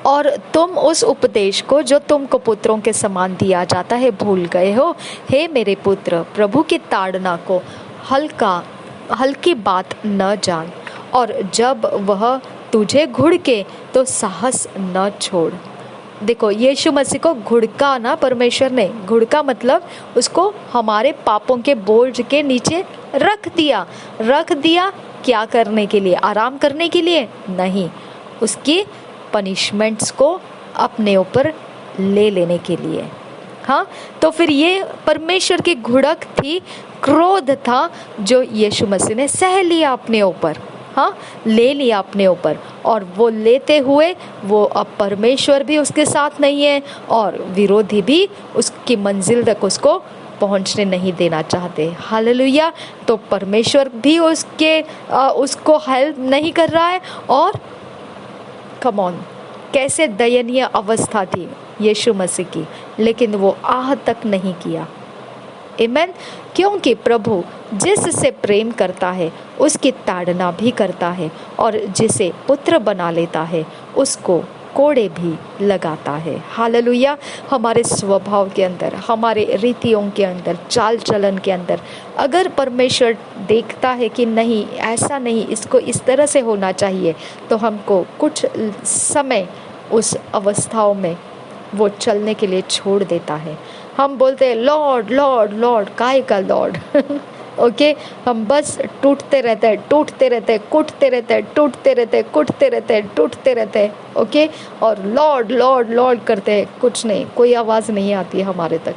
और तुम उस उपदेश को जो तुमको पुत्रों के समान दिया जाता है भूल गए हो। हे मेरे पुत्र, प्रभु की ताड़ना को हल्की बात न जान, और जब वह तुझे घुड़के तो साहस न छोड़। देखो यीशु मसीह को घुड़का ना परमेश्वर ने, घुड़का मतलब उसको हमारे पापों के बोझ के नीचे रख दिया। क्या करने के लिए? आराम करने के लिए नहीं, उसकी पनिशमेंट्स को अपने ऊपर ले लेने के लिए। हाँ, तो फिर ये परमेश्वर की घुड़क थी, क्रोध था जो यीशु मसीह ने सह लिया अपने ऊपर। हाँ, ले लिया अपने ऊपर, और वो लेते हुए वो अब परमेश्वर भी उसके साथ नहीं है और विरोधी भी उसकी मंजिल तक उसको पहुंचने नहीं देना चाहते। हालेलुया। तो परमेश्वर भी उसको हेल्प नहीं कर रहा है, और कम ऑन, कैसे दयनीय अवस्था थी यीशु मसीह की, लेकिन वो आह तक नहीं किया। आमीन। क्योंकि प्रभु जिससे प्रेम करता है उसकी ताड़ना भी करता है, और जिसे पुत्र बना लेता है उसको कोड़े भी लगाता है। हालेलुया। हमारे स्वभाव के अंदर, हमारे रीतियों के अंदर, चाल चलन के अंदर अगर परमेश्वर देखता है कि नहीं, ऐसा नहीं, इसको इस तरह से होना चाहिए, तो हमको कुछ समय उस अवस्थाओं में वो चलने के लिए छोड़ देता है। हम बोलते हैं लॉर्ड लॉर्ड लॉर्ड, काय का लॉर्ड ओके, हम बस टूटते रहते हैं, टूटते रहते हैं, कुटते रहते हैं, टूटते रहते हैं, कुटते रहते हैं, टूटते रहते हैं, ओके, और लॉर्ड लॉर्ड लॉर्ड करते हैं, कुछ नहीं, कोई आवाज़ नहीं आती है हमारे तक,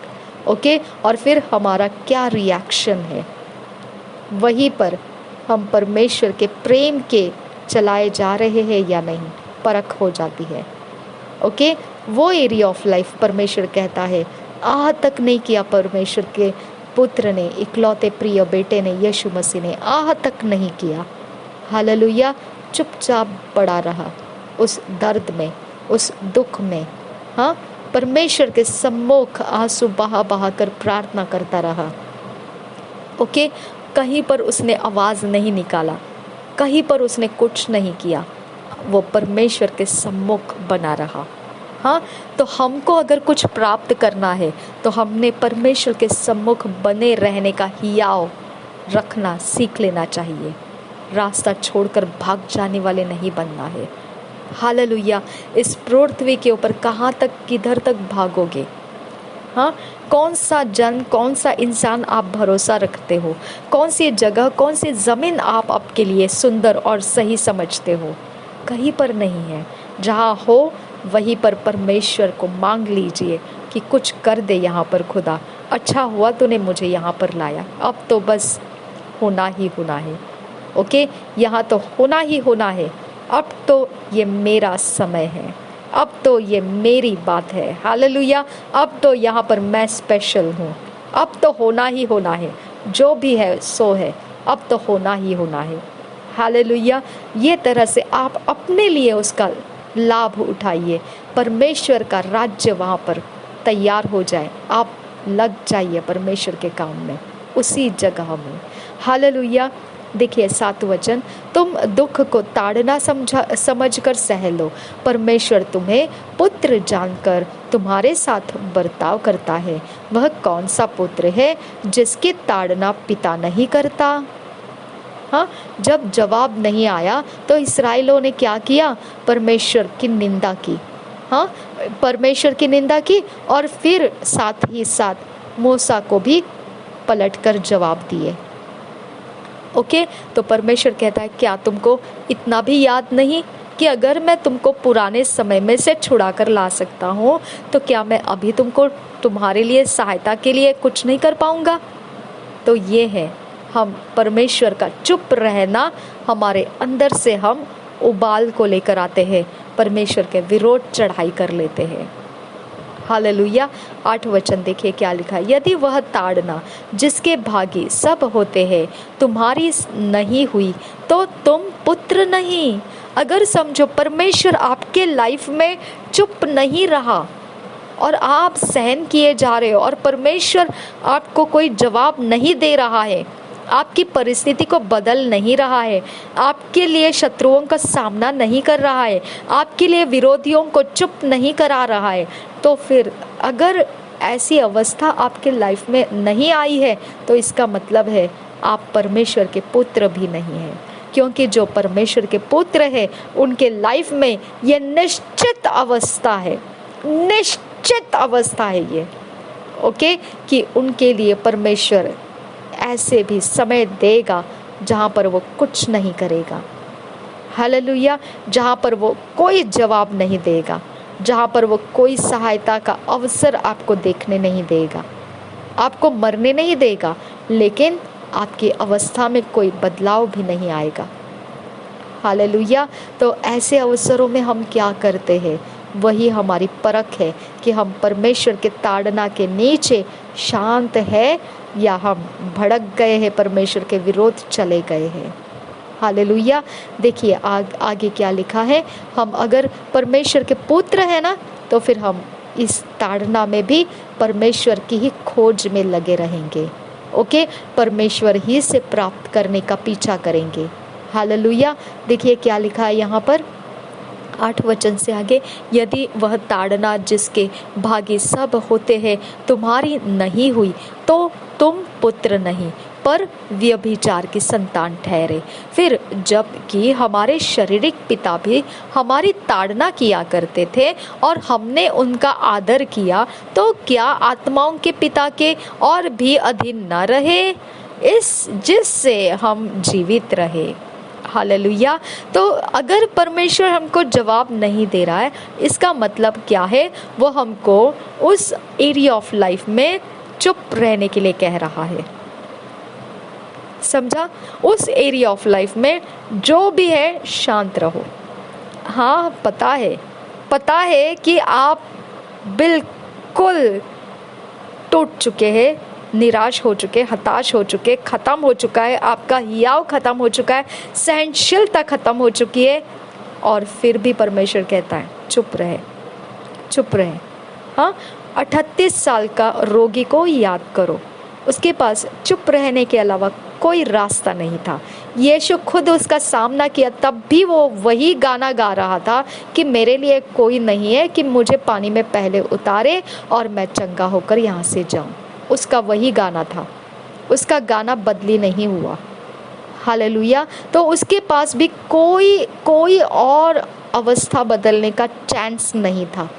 ओके। और फिर हमारा क्या रिएक्शन है, वहीं पर हम परमेश्वर के प्रेम के चलाए जा रहे हैं या नहीं, परख हो जाती है, ओके। वो एरिया ऑफ लाइफ परमेश्वर कहता है आह तक नहीं किया, परमेश्वर के पुत्र ने, इकलौते प्रिय बेटे ने, यीशु मसीह ने आह तक नहीं किया। हालेलुया। चुपचाप पड़ा रहा उस दर्द में, उस दुख में, हाँ, परमेश्वर के सम्मुख आंसू बहा बहा कर प्रार्थना करता रहा, ओके। कहीं पर उसने आवाज़ नहीं निकाला, कहीं पर उसने कुछ नहीं किया, वो परमेश्वर के सम्मुख बना रहा। हाँ, तो हमको अगर कुछ प्राप्त करना है तो हमने परमेश्वर के सम्मुख बने रहने का हियाव रखना सीख लेना चाहिए। रास्ता छोड़कर भाग जाने वाले नहीं बनना है। हालेलुया। इस पृथ्वी के ऊपर कहाँ तक, किधर तक भागोगे? हाँ, कौन सा जन, कौन सा इंसान आप भरोसा रखते हो? कौन सी जगह, कौन सी ज़मीन आप आपके लिए सुंदर और सही समझते हो? कहीं पर नहीं है। जहाँ हो वहीं पर परमेश्वर को मांग लीजिए कि कुछ कर दे यहाँ पर खुदा, अच्छा हुआ तूने मुझे यहाँ पर लाया, अब तो बस होना ही होना है, ओके, यहाँ तो होना ही होना है, अब तो ये मेरा समय है, अब तो ये मेरी बात है। हालेलुया। अब तो यहाँ पर मैं स्पेशल हूँ, अब तो होना ही होना है, जो भी है सो है, अब तो होना ही होना है। हालेलुया। ये तरह से आप अपने लिए उसका लाभ उठाइए, परमेश्वर का राज्य वहाँ पर तैयार हो जाए, आप लग जाइए परमेश्वर के काम में, उसी जगह में। हालेलुया। देखिए 7 वचन, तुम दुख को ताड़ना समझकर सह लो, परमेश्वर तुम्हें पुत्र जानकर तुम्हारे साथ बर्ताव करता है। वह कौन सा पुत्र है जिसकी ताड़ना पिता नहीं करता? हाँ, जब जवाब नहीं आया तो इस्राएलियों ने क्या किया? परमेश्वर की निंदा की। हाँ, परमेश्वर की निंदा की, और फिर साथ ही साथ मूसा को भी पलटकर जवाब दिए, ओके। तो परमेश्वर कहता है क्या तुमको इतना भी याद नहीं कि अगर मैं तुमको पुराने समय में से छुड़ा कर ला सकता हूँ तो क्या मैं अभी तुमको, तुम्हारे लिए सहायता के लिए कुछ नहीं कर पाऊँगा? तो ये है हम परमेश्वर का चुप रहना, हमारे अंदर से हम उबाल को लेकर आते हैं, परमेश्वर के विरोध चढ़ाई कर लेते हैं। हालेलुया। 8 वचन देखिए क्या लिखा है, यदि वह ताड़ना जिसके भागी सब होते हैं तुम्हारी नहीं हुई तो तुम पुत्र नहीं। अगर समझो परमेश्वर आपके लाइफ में चुप नहीं रहा और आप सहन किए जा रहे हो और परमेश्वर आपको कोई जवाब नहीं दे रहा है, आपकी परिस्थिति को बदल नहीं रहा है, आपके लिए शत्रुओं का सामना नहीं कर रहा है, आपके लिए विरोधियों को चुप नहीं करा रहा है, तो फिर अगर ऐसी अवस्था आपके लाइफ में नहीं आई है तो इसका मतलब है आप परमेश्वर के पुत्र भी नहीं हैं। क्योंकि जो परमेश्वर के पुत्र है उनके लाइफ में ये निश्चित अवस्था है, निश्चित अवस्था है ये, ओके, कि उनके लिए परमेश्वर ऐसे भी समय देगा जहाँ पर वो कुछ नहीं करेगा। हालेलुया। जहाँ पर वो कोई जवाब नहीं देगा, जहाँ पर वो कोई सहायता का अवसर आपको देखने नहीं देगा, आपको मरने नहीं देगा, लेकिन आपकी अवस्था में कोई बदलाव भी नहीं आएगा। हालेलुया। तो ऐसे अवसरों में हम क्या करते हैं, वही हमारी परख है कि हम परमेश्वर के ताड़ना के नीचे शांत है या हम भड़क गए हैं, परमेश्वर के विरोध चले गए हैं। हालेलुया। देखिए आगे क्या लिखा है, हम अगर परमेश्वर के पुत्र हैं ना तो फिर हम इस ताड़ना में भी परमेश्वर की ही खोज में लगे रहेंगे। ओके, परमेश्वर ही से प्राप्त करने का पीछा करेंगे। हालेलुया। देखिए क्या लिखा है यहाँ पर 8 वचन से आगे, यदि वह ताड़ना जिसके भागी सब होते हैं तुम्हारी नहीं हुई तो तुम पुत्र नहीं पर व्यभिचार की संतान ठहरे। फिर जबकि हमारे शारीरिक पिता भी हमारी ताड़ना किया करते थे और हमने उनका आदर किया, तो क्या आत्माओं के पिता के और भी अधीन न रहे, इस जिससे हम जीवित रहे। हालेलुया। तो अगर परमेश्वर हमको जवाब नहीं दे रहा है, इसका मतलब क्या है? वो हमको उस एरिया ऑफ लाइफ में चुप रहने के लिए कह रहा है। समझा? उस एरिया ऑफ लाइफ में जो भी है शांत रहो। हाँ, पता है कि आप बिल्कुल टूट चुके हैं, निराश हो चुके, हताश हो चुके, खत्म हो चुका है, आपका हियाव खत्म हो चुका है, सहनशीलता खत्म हो चुकी है, और फिर भी परमेश्वर कहता है चुप रहे। हाँ, 38 साल का रोगी को याद करो, उसके पास चुप रहने के अलावा कोई रास्ता नहीं था। यीशु खुद उसका सामना किया, तब भी वो वही गाना गा रहा था कि मेरे लिए कोई नहीं है कि मुझे पानी में पहले उतारे और मैं चंगा होकर यहाँ से जाऊँ। उसका वही गाना था, उसका गाना बदली नहीं हुआ। हालेलुया। तो उसके पास भी कोई और अवस्था बदलने का चांस नहीं था।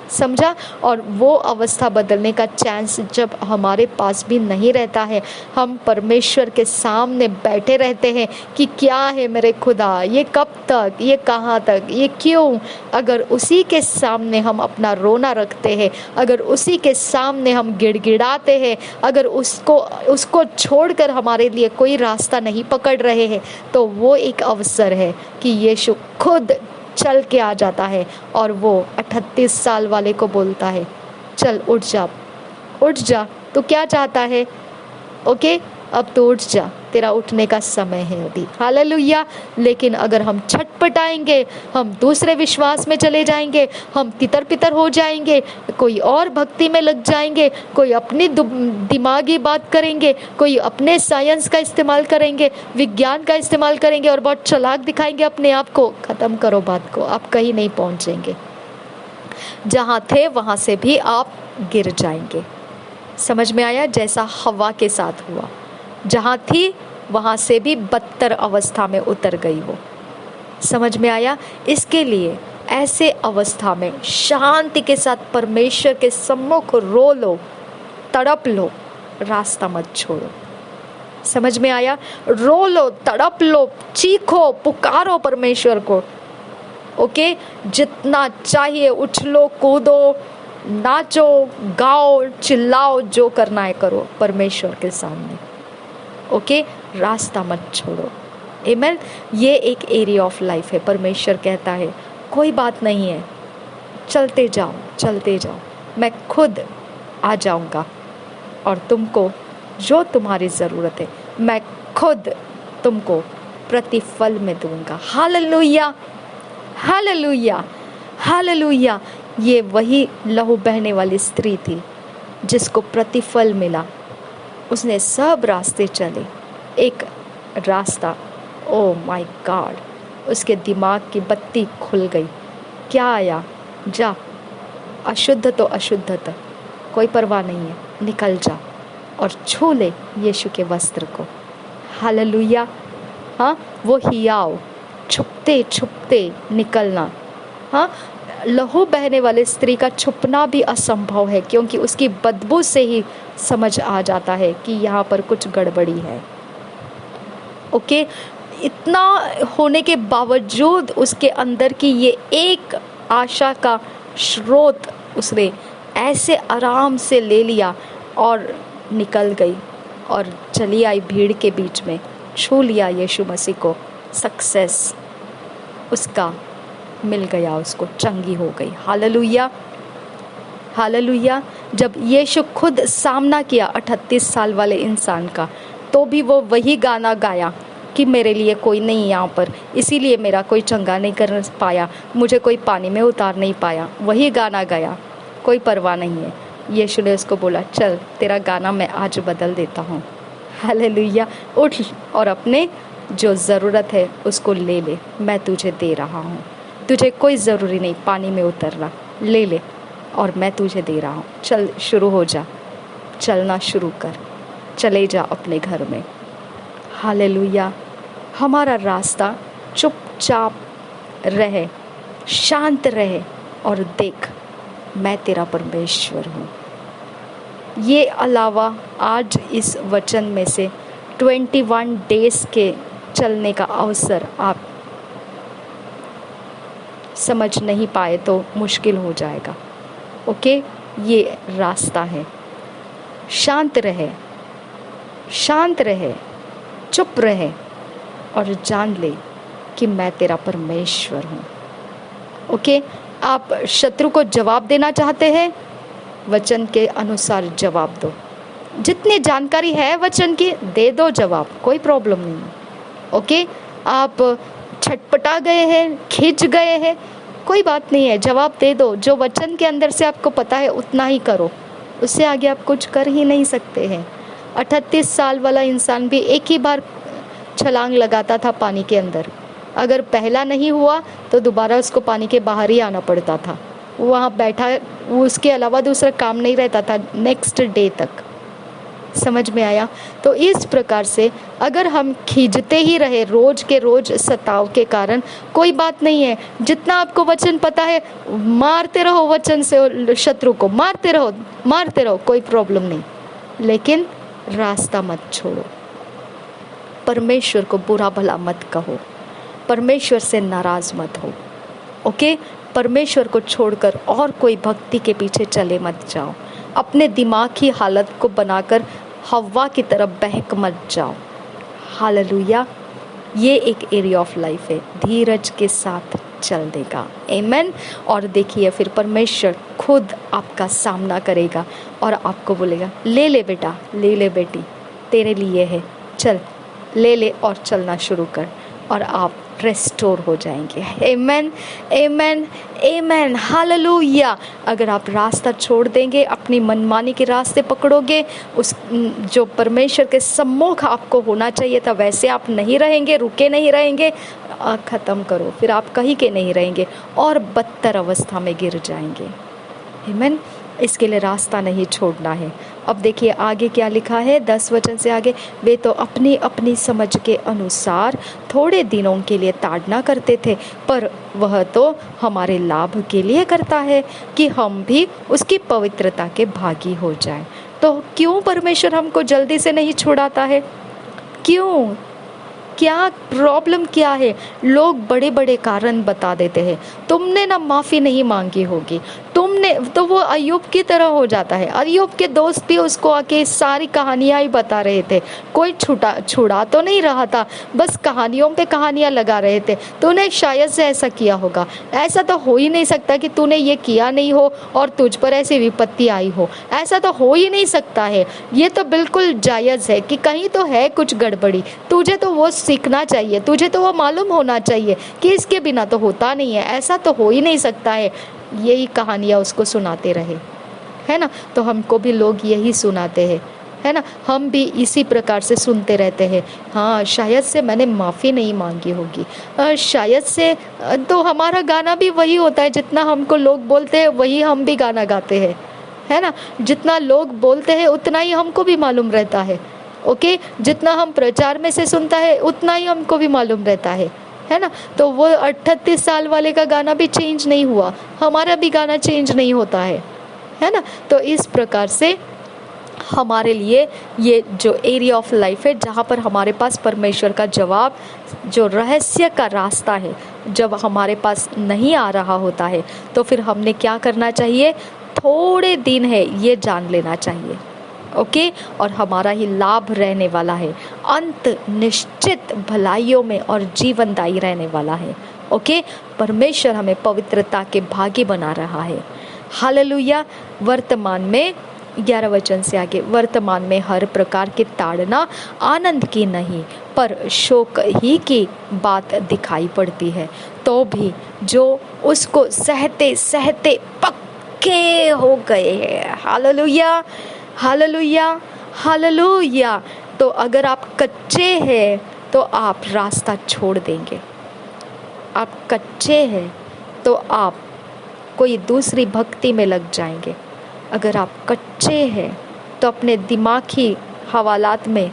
समझा? और वो अवस्था बदलने का चांस जब हमारे पास भी नहीं रहता है, हम परमेश्वर के सामने बैठे रहते हैं कि क्या है मेरे खुदा, ये कब तक, ये कहाँ तक, ये क्यों? अगर उसी के सामने हम अपना रोना रखते हैं, अगर उसी के सामने हम गिड़गिड़ाते हैं, अगर उसको छोड़कर हमारे लिए कोई रास्ता नहीं पकड़ रहे हैं, तो वो एक अवसर है कि यीशु खुद चल के आ जाता है और वो 38 साल वाले को बोलता है चल उठ जा, तो क्या चाहता है? ओके, अब तो उठ जा, तेरा उठने का समय है अभी। हालेलुया। लेकिन अगर हम छटपटाएंगे, हम दूसरे विश्वास में चले जाएंगे, हम तितर पितर हो जाएंगे, कोई और भक्ति में लग जाएंगे, कोई अपनी दिमागी बात करेंगे, कोई अपने साइंस का इस्तेमाल करेंगे, विज्ञान का इस्तेमाल करेंगे और बहुत चालाक दिखाएंगे अपने आप को, खत्म करो बात को, आप कहीं नहीं पहुंचेंगे। जहाँ थे वहाँ से भी आप गिर जाएंगे। समझ में आया? जैसा हवा के साथ हुआ, जहाँ थी वहाँ से भी बदतर अवस्था में उतर गई वो। समझ में आया? इसके लिए ऐसे अवस्था में शांति के साथ परमेश्वर के सम्मुख रो लो, तड़प लो, रास्ता मत छोड़ो। समझ में आया? रो लो, तड़प लो, चीखो, पुकारो परमेश्वर को। ओके, जितना चाहिए उछलो, कूदो, नाचो, गाओ, चिल्लाओ, जो करना है करो परमेश्वर के सामने। ओके, रास्ता मत छोड़ो। आमीन। ये एक एरिया ऑफ लाइफ है। परमेश्वर कहता है कोई बात नहीं है, चलते जाओ, मैं खुद आ जाऊंगा और तुमको जो तुम्हारी ज़रूरत है मैं खुद तुमको प्रतिफल में दूंगा। Hallelujah, hallelujah, hallelujah. ये वही लहू बहने वाली स्त्री थी जिसको प्रतिफल मिला। उसने सब रास्ते चले, एक रास्ता, ओ माय गॉड, उसके दिमाग की बत्ती खुल गई। क्या आया? जा, अशुद्ध तो अशुद्धता, कोई परवाह नहीं है, निकल जा और छू ले यीशु के वस्त्र को। हालेलुया। हाँ, वो हियाव, छुपते छुपते निकलना। हाँ, लहू बहने वाले स्त्री का छुपना भी असंभव है, क्योंकि उसकी बदबू से ही समझ आ जाता है कि यहाँ पर कुछ गड़बड़ी है। ओके, इतना होने के बावजूद उसके अंदर की ये एक आशा का स्रोत उसने ऐसे आराम से ले लिया और निकल गई और चली आई भीड़ के बीच में, छू लिया यीशु मसीह को। सक्सेस उसका मिल गया, उसको चंगी हो गई। Hallelujah, hallelujah. जब यीशु खुद सामना किया 38 साल वाले इंसान का, तो भी वो वही गाना गाया कि मेरे लिए कोई नहीं यहाँ पर, इसीलिए मेरा कोई चंगा नहीं कर पाया, मुझे कोई पानी में उतार नहीं पाया। वही गाना गाया कोई परवाह नहीं है। यीशु ने उसको बोला, चल तेरा गाना मैं आज बदल देता हूँ। हालेलुया। उठ और अपने जो ज़रूरत है उसको ले ले, मैं तुझे दे रहा हूँ। तुझे कोई ज़रूरी नहीं पानी में उतरना, ले ले और मैं तुझे दे रहा हूँ। चल शुरू हो जा, चलना शुरू कर, चले जा अपने घर में। हालेलुया। हमारा रास्ता चुपचाप रहे, शांत रहे और देख मैं तेरा परमेश्वर हूँ। ये अलावा आज इस वचन में से 21 डेज के चलने का अवसर आप समझ नहीं पाए तो मुश्किल हो जाएगा। ओके, ये रास्ता है। शांत रहे, शांत रहे, चुप रहे और जान ले कि मैं तेरा परमेश्वर हूँ। ओके, आप शत्रु को जवाब देना चाहते हैं, वचन के अनुसार जवाब दो। जितनी जानकारी है वचन की दे दो जवाब, कोई प्रॉब्लम नहीं है। ओके, आप छटपटा गए हैं, खिंच गए हैं, कोई बात नहीं है, जवाब दे दो। जो वचन के अंदर से आपको पता है उतना ही करो, उससे आगे आप कुछ कर ही नहीं सकते हैं। 38 साल वाला इंसान भी एक ही बार छलांग लगाता था पानी के अंदर। अगर पहला नहीं हुआ तो दोबारा उसको पानी के बाहर ही आना पड़ता था। वहाँ बैठा, उसके अलावा दूसरा काम नहीं रहता था नेक्स्ट डे तक। समझ में आया? तो इस प्रकार से अगर हम खींचते ही रहे रोज के रोज सताव के कारण, कोई बात नहीं है। जितना आपको वचन पता है मारते रहो, वचन से शत्रु को मारते रहो, मारते रहो, कोई प्रॉब्लम नहीं, लेकिन रास्ता मत छोड़ो। परमेश्वर को बुरा भला मत कहो, परमेश्वर से नाराज मत हो। ओके, परमेश्वर को छोड़कर और कोई भक्ति के पीछे चले मत जाओ। अपने दिमाग की हालत को बनाकर हवा की तरफ बहक मत जाओ। हालेलुया। ये एक एरिया ऑफ लाइफ है, धीरज के साथ चल देगा। आमेन। और देखिए फिर परमेश्वर खुद आपका सामना करेगा और आपको बोलेगा, ले ले बेटा, ले ले बेटी, तेरे लिए है, चल ले ले और चलना शुरू कर, और आप रेस्टोर हो जाएंगे। आमेन, आमेन, आमेन, हालेलुया। अगर आप रास्ता छोड़ देंगे, अपनी मनमानी के रास्ते पकड़ोगे, उस जो परमेश्वर के सम्मुख आपको होना चाहिए था वैसे आप नहीं रहेंगे, रुके नहीं रहेंगे, ख़त्म करो, फिर आप कहीं के नहीं रहेंगे और बदतर अवस्था में गिर जाएंगे। आमेन। इसके लिए रास्ता नहीं छोड़ना है। अब देखिए आगे क्या लिखा है 10 वचन से आगे, वे तो अपनी अपनी समझ के अनुसार थोड़े दिनों के लिए ताड़ना करते थे, पर वह तो हमारे लाभ के लिए करता है कि हम भी उसकी पवित्रता के भागी हो जाएं। तो क्यों परमेश्वर हमको जल्दी से नहीं छुड़ाता है? क्यों? क्या प्रॉब्लम क्या है? लोग बड़े बड़े कारण बता देते हैं। तुमने ना माफ़ी नहीं मांगी होगी, तुमने तो, वो अय्यूब की तरह हो जाता है। अय्यूब के दोस्त भी उसको आके सारी कहानियाँ ही बता रहे थे, कोई छुड़ा तो नहीं रहा था, बस कहानियों पे कहानियाँ लगा रहे थे। तूने शायद से ऐसा किया होगा, ऐसा तो हो ही नहीं सकता कि तूने ये किया नहीं हो और तुझ पर ऐसी विपत्ति आई हो, ऐसा तो हो ही नहीं सकता है। ये तो बिल्कुल जायज़ है कि कहीं तो है कुछ गड़बड़ी, तुझे तो वो सीखना चाहिए, तुझे तो वो मालूम होना चाहिए कि इसके बिना तो होता नहीं है, ऐसा तो हो ही नहीं सकता है। यही कहानियाँ उसको सुनाते रहे, है ना? तो हमको भी लोग यही सुनाते हैं, है ना? हम भी इसी प्रकार से सुनते रहते हैं। हाँ, शायद से मैंने माफ़ी नहीं मांगी होगी, शायद से, तो हमारा गाना भी वही होता है, जितना हमको लोग बोलते हैं वही हम भी गाना गाते हैं, है ना? जितना लोग बोलते हैं उतना ही हमको भी मालूम रहता है। ओके, जितना हम प्रचार में से सुनता है उतना ही हमको भी मालूम रहता है ना? तो वो 38 साल वाले का गाना भी चेंज नहीं हुआ, हमारा भी गाना चेंज नहीं होता है ना? तो इस प्रकार से हमारे लिए ये जो एरिया ऑफ लाइफ है जहाँ पर हमारे पास परमेश्वर का जवाब, जो रहस्य का रास्ता है, जब हमारे पास नहीं आ रहा होता है तो फिर हमने क्या करना चाहिए? थोड़े दिन है ये जान लेना चाहिए। ओके, और हमारा ही लाभ रहने वाला है, अंत निश्चित भलाइयों में और जीवनदायी रहने वाला है। ओके, परमेश्वर हमें पवित्रता के भागी बना रहा है। हालेलुया। वर्तमान में 11 वचन से आगे, वर्तमान में हर प्रकार की ताड़ना आनंद की नहीं पर शोक ही की बात दिखाई पड़ती है, तो भी जो उसको सहते सहते पक पक्के हो गए हैं। Hallelujah, hallelujah, hallelujah. तो अगर आप कच्चे हैं तो आप रास्ता छोड़ देंगे। आप कच्चे हैं तो आप कोई दूसरी भक्ति में लग जाएंगे। अगर आप कच्चे हैं तो अपने दिमागी हवालात में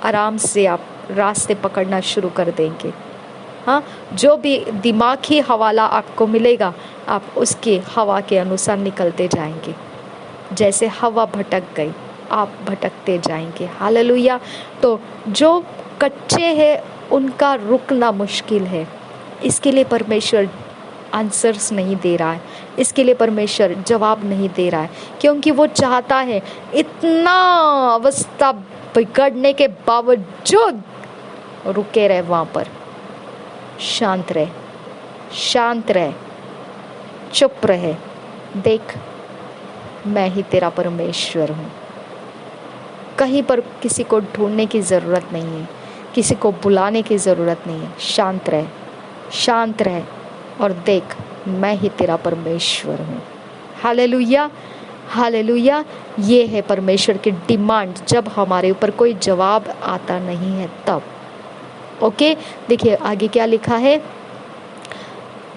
आराम से आप रास्ते पकड़ना शुरू कर देंगे। हाँ, जो भी दिमागी हवाला आपको मिलेगा आप उसकी हवा के अनुसार निकलते जाएंगे। जैसे हवा भटक गई आप भटकते जाएंगे। हालेलुया। तो जो कच्चे हैं उनका रुकना मुश्किल है। इसके लिए परमेश्वर आंसर्स नहीं दे रहा है, इसके लिए परमेश्वर जवाब नहीं दे रहा है, क्योंकि वो चाहता है इतना अवस्था बिगड़ने के बावजूद रुके रहे वहाँ पर। शांत रहे, शांत रहे, चुप रहे। देख, मैं ही तेरा परमेश्वर हूँ। कहीं पर किसी को ढूंढने की ज़रूरत नहीं है, किसी को बुलाने की ज़रूरत नहीं है। शांत रहे, शांत रहे और देख, मैं ही तेरा परमेश्वर हूँ। Hallelujah, hallelujah. ये है परमेश्वर की डिमांड जब हमारे ऊपर कोई जवाब आता नहीं है तब। ओके, देखिए आगे क्या लिखा है।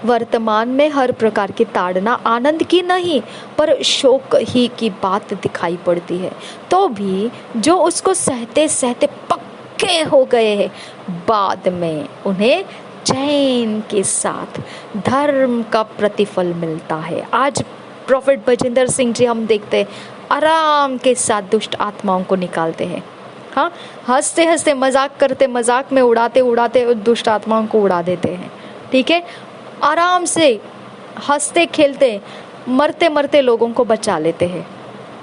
वर्तमान में हर प्रकार की ताड़ना आनंद की नहीं पर शोक ही की बात दिखाई पड़ती है, तो भी जो उसको सहते सहते पक्के हो गए हैं बाद में उन्हें चैन के साथ धर्म का प्रतिफल मिलता है। आज प्रोफेट बजिंदर सिंह जी हम देखते हैं आराम के साथ दुष्ट आत्माओं को निकालते हैं। हाँ, हंसते हंसते मजाक करते, मजाक में उड़ाते उड़ाते दुष्ट आत्माओं को उड़ा देते हैं। ठीक है, आराम से हंसते खेलते मरते मरते लोगों को बचा लेते हैं।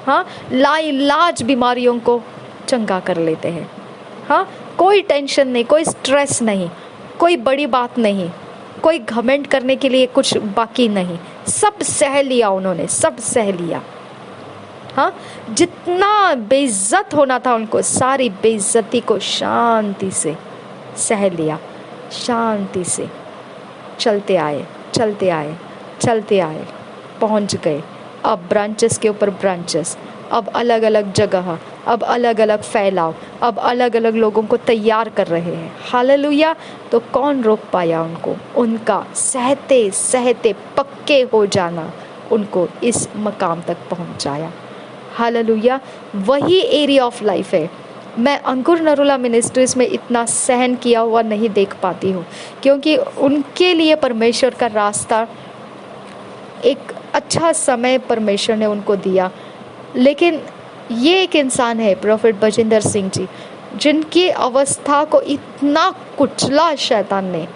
हाँ, लाइलाज बीमारियों को चंगा कर लेते हैं। हाँ, कोई टेंशन नहीं, कोई स्ट्रेस नहीं, कोई बड़ी बात नहीं, कोई घमंड करने के लिए कुछ बाकी नहीं। सब सह लिया उन्होंने, सब सह लिया। हाँ, जितना बेइज्जत होना था उनको, सारी बेइज्जती को शांति से सह लिया, शांति से चलते आए, चलते आए, चलते आए, पहुंच गए। अब ब्रांचेस के ऊपर ब्रांचेस, अब अलग अलग जगह, अब अलग अलग फैलाव, अब अलग अलग लोगों को तैयार कर रहे हैं। हालेलुया। तो कौन रोक पाया उनको? उनका सहते सहते पक्के हो जाना उनको इस मकाम तक पहुंचाया। हालेलुया। वही एरिया ऑफ लाइफ है। मैं अंकुर नरूला मिनिस्ट्रीज में इतना सहन किया हुआ नहीं देख पाती हूँ, क्योंकि उनके लिए परमेश्वर का रास्ता, एक अच्छा समय परमेश्वर ने उनको दिया। लेकिन ये एक इंसान है प्रोफेट बजिंदर सिंह जी, जिनकी अवस्था को इतना कुचला शैतान ने,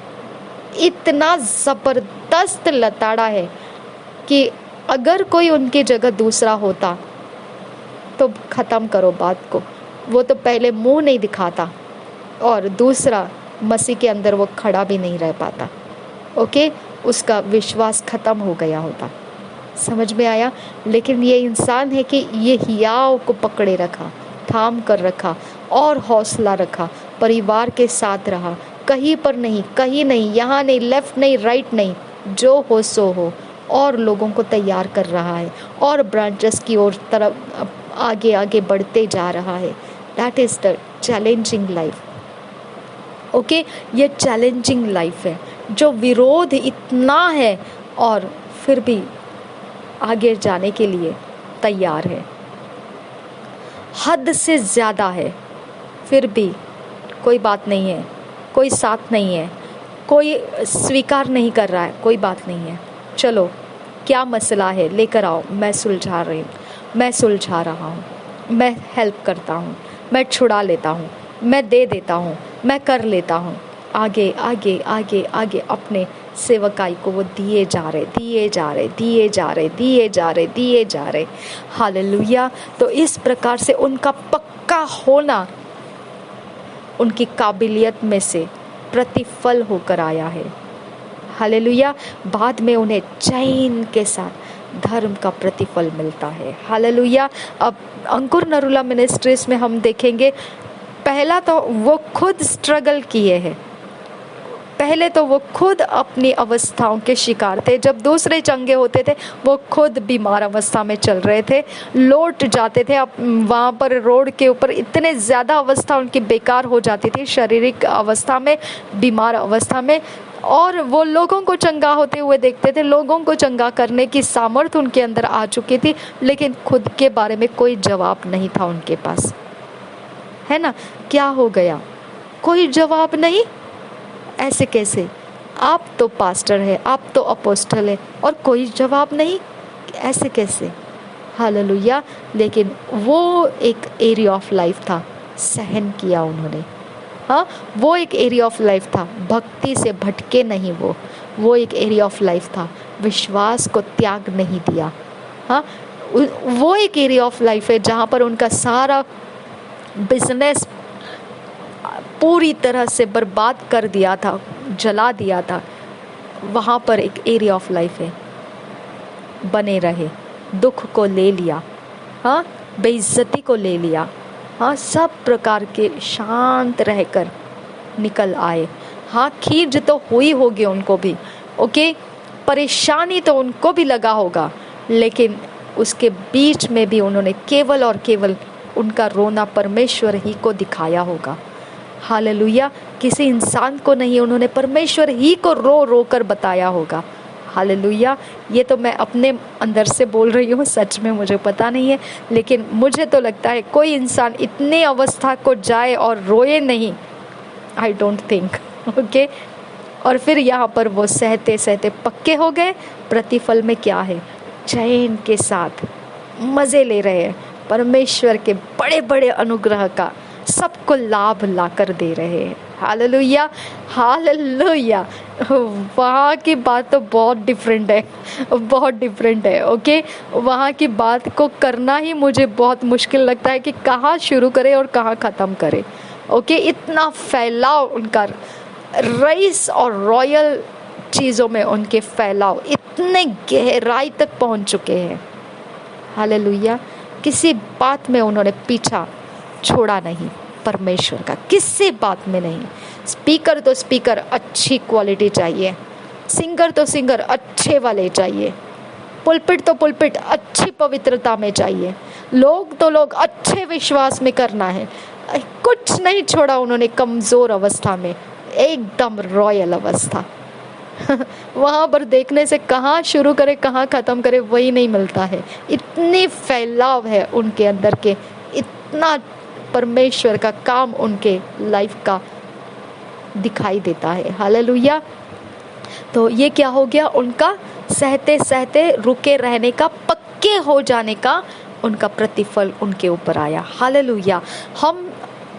इतना ज़बरदस्त लताड़ा है कि अगर कोई उनकी जगह दूसरा होता तो ख़त्म करो बात को। वो तो पहले मुंह नहीं दिखाता और दूसरा मसीह के अंदर वो खड़ा भी नहीं रह पाता। ओके, उसका विश्वास ख़त्म हो गया होता। समझ में आया? लेकिन ये इंसान है कि ये हियाव को पकड़े रखा, थाम कर रखा और हौसला रखा, परिवार के साथ रहा, कहीं पर नहीं, कहीं नहीं, यहाँ नहीं, लेफ्ट नहीं, राइट नहीं, जो हो सो हो, और लोगों को तैयार कर रहा है और ब्रांचेस की ओर तरफ आगे आगे बढ़ते जा रहा है। That is the challenging life. Okay, ये चैलेंजिंग लाइफ है जो विरोध इतना है और फिर भी आगे जाने के लिए तैयार है। हद से ज़्यादा है, फिर भी कोई बात नहीं है, कोई साथ नहीं है, कोई स्वीकार नहीं कर रहा है, कोई बात नहीं है। चलो, क्या मसला है लेकर आओ, मैं सुलझा रही हूँ, मैं सुलझा रहा हूँ, मैं हेल्प करता हूँ, मैं छुड़ा लेता हूँ, मैं दे देता हूँ, मैं कर लेता हूँ। आगे आगे आगे आगे अपने सेवकाई को वो दिए जा रहे, दिए जा रहे, दिए जा रहे, दिए जा रहे, दिए जा रहे। हालेलुया। तो इस प्रकार से उनका पक्का होना उनकी काबिलियत में से प्रतिफल होकर आया है। हालेलुया। बाद में उन्हें चैन के साथ धर्म का प्रतिफल मिलता है। हालेलुया। अब अंकुर नरूला मिनिस्ट्रीज में हम देखेंगे, पहला तो वो खुद स्ट्रगल किए हैं, पहले तो वो खुद अपनी अवस्थाओं के शिकार थे, जब दूसरे चंगे होते थे वो खुद बीमार अवस्था में चल रहे थे, लौट जाते थे। अब वहाँ पर रोड के ऊपर इतने ज़्यादा अवस्था उनकी बेकार हो जाती थी, शारीरिक अवस्था में, बीमार अवस्था में, और वो लोगों को चंगा होते हुए देखते थे, लोगों को चंगा करने की सामर्थ्य उनके अंदर आ चुकी थी, लेकिन खुद के बारे में कोई जवाब नहीं था उनके पास, है ना। क्या हो गया? कोई जवाब नहीं। ऐसे कैसे? आप तो पास्टर है, आप तो अपोस्टल है, और कोई जवाब नहीं, ऐसे कैसे? हालेलुया। लेकिन वो एक एरिया ऑफ लाइफ था, सहन किया उन्होंने। हाँ, वो एक एरिया ऑफ लाइफ था, भक्ति से भटके नहीं। वो एक एरिया ऑफ लाइफ था, विश्वास को त्याग नहीं दिया। हाँ, वो एक एरिया ऑफ लाइफ है जहाँ पर उनका सारा बिजनेस पूरी तरह से बर्बाद कर दिया था, जला दिया था। वहाँ पर एक एरिया ऑफ लाइफ है, बने रहे, दुख को ले लिया, हाँ, बेइज्जती को ले लिया, हाँ, सब प्रकार के शांत रहकर निकल आए। हाँ, खींच तो हुई होगी उनको भी, ओके, परेशानी तो उनको भी लगा होगा, लेकिन उसके बीच में भी उन्होंने केवल और केवल उनका रोना परमेश्वर ही को दिखाया होगा। हालेलुया। किसी इंसान को नहीं, उन्होंने परमेश्वर ही को रो रो कर बताया होगा। हालेलुया। ये तो मैं अपने अंदर से बोल रही हूँ, सच में मुझे पता नहीं है, लेकिन मुझे तो लगता है कोई इंसान इतने अवस्था को जाए और रोए नहीं, आई डोंट थिंक, ओके। और फिर यहाँ पर वो सहते सहते पक्के हो गए। प्रतिफल में क्या है? चैन के साथ मज़े ले रहे हैं, परमेश्वर के बड़े बड़े अनुग्रह का सबको लाभ ला कर दे रहे हैं। Hallelujah, hallelujah. वहाँ की बात तो बहुत डिफरेंट है, बहुत डिफरेंट है, ओके। वहाँ की बात को करना ही मुझे बहुत मुश्किल लगता है कि कहाँ शुरू करें और कहाँ ख़त्म करें, ओके। इतना फैलाव उनका, रईस और रॉयल चीज़ों में उनके फैलाव इतने गहराई तक पहुँच चुके हैं। हालेलुया। किसी बात में उन्होंने पीछा छोड़ा नहीं परमेश्वर का, किसी बात में नहीं। स्पीकर तो स्पीकर अच्छी क्वालिटी चाहिए, सिंगर तो सिंगर अच्छे वाले चाहिए, पुलपिट तो पुलपिट अच्छी पवित्रता में चाहिए, लोग तो लोग अच्छे विश्वास में करना है। कुछ नहीं छोड़ा उन्होंने कमज़ोर अवस्था में, एकदम रॉयल अवस्था। वहाँ पर देखने से कहाँ शुरू करे कहाँ ख़त्म करे वही नहीं मिलता है। इतनी फैलाव है उनके अंदर के, इतना परमेश्वर का काम उनके लाइफ का दिखाई देता है। हालेलुया। तो ये क्या हो गया? उनका सहते सहते रुके रहने का, पक्के हो जाने का उनका प्रतिफल उनके ऊपर आया। हालेलुया। हम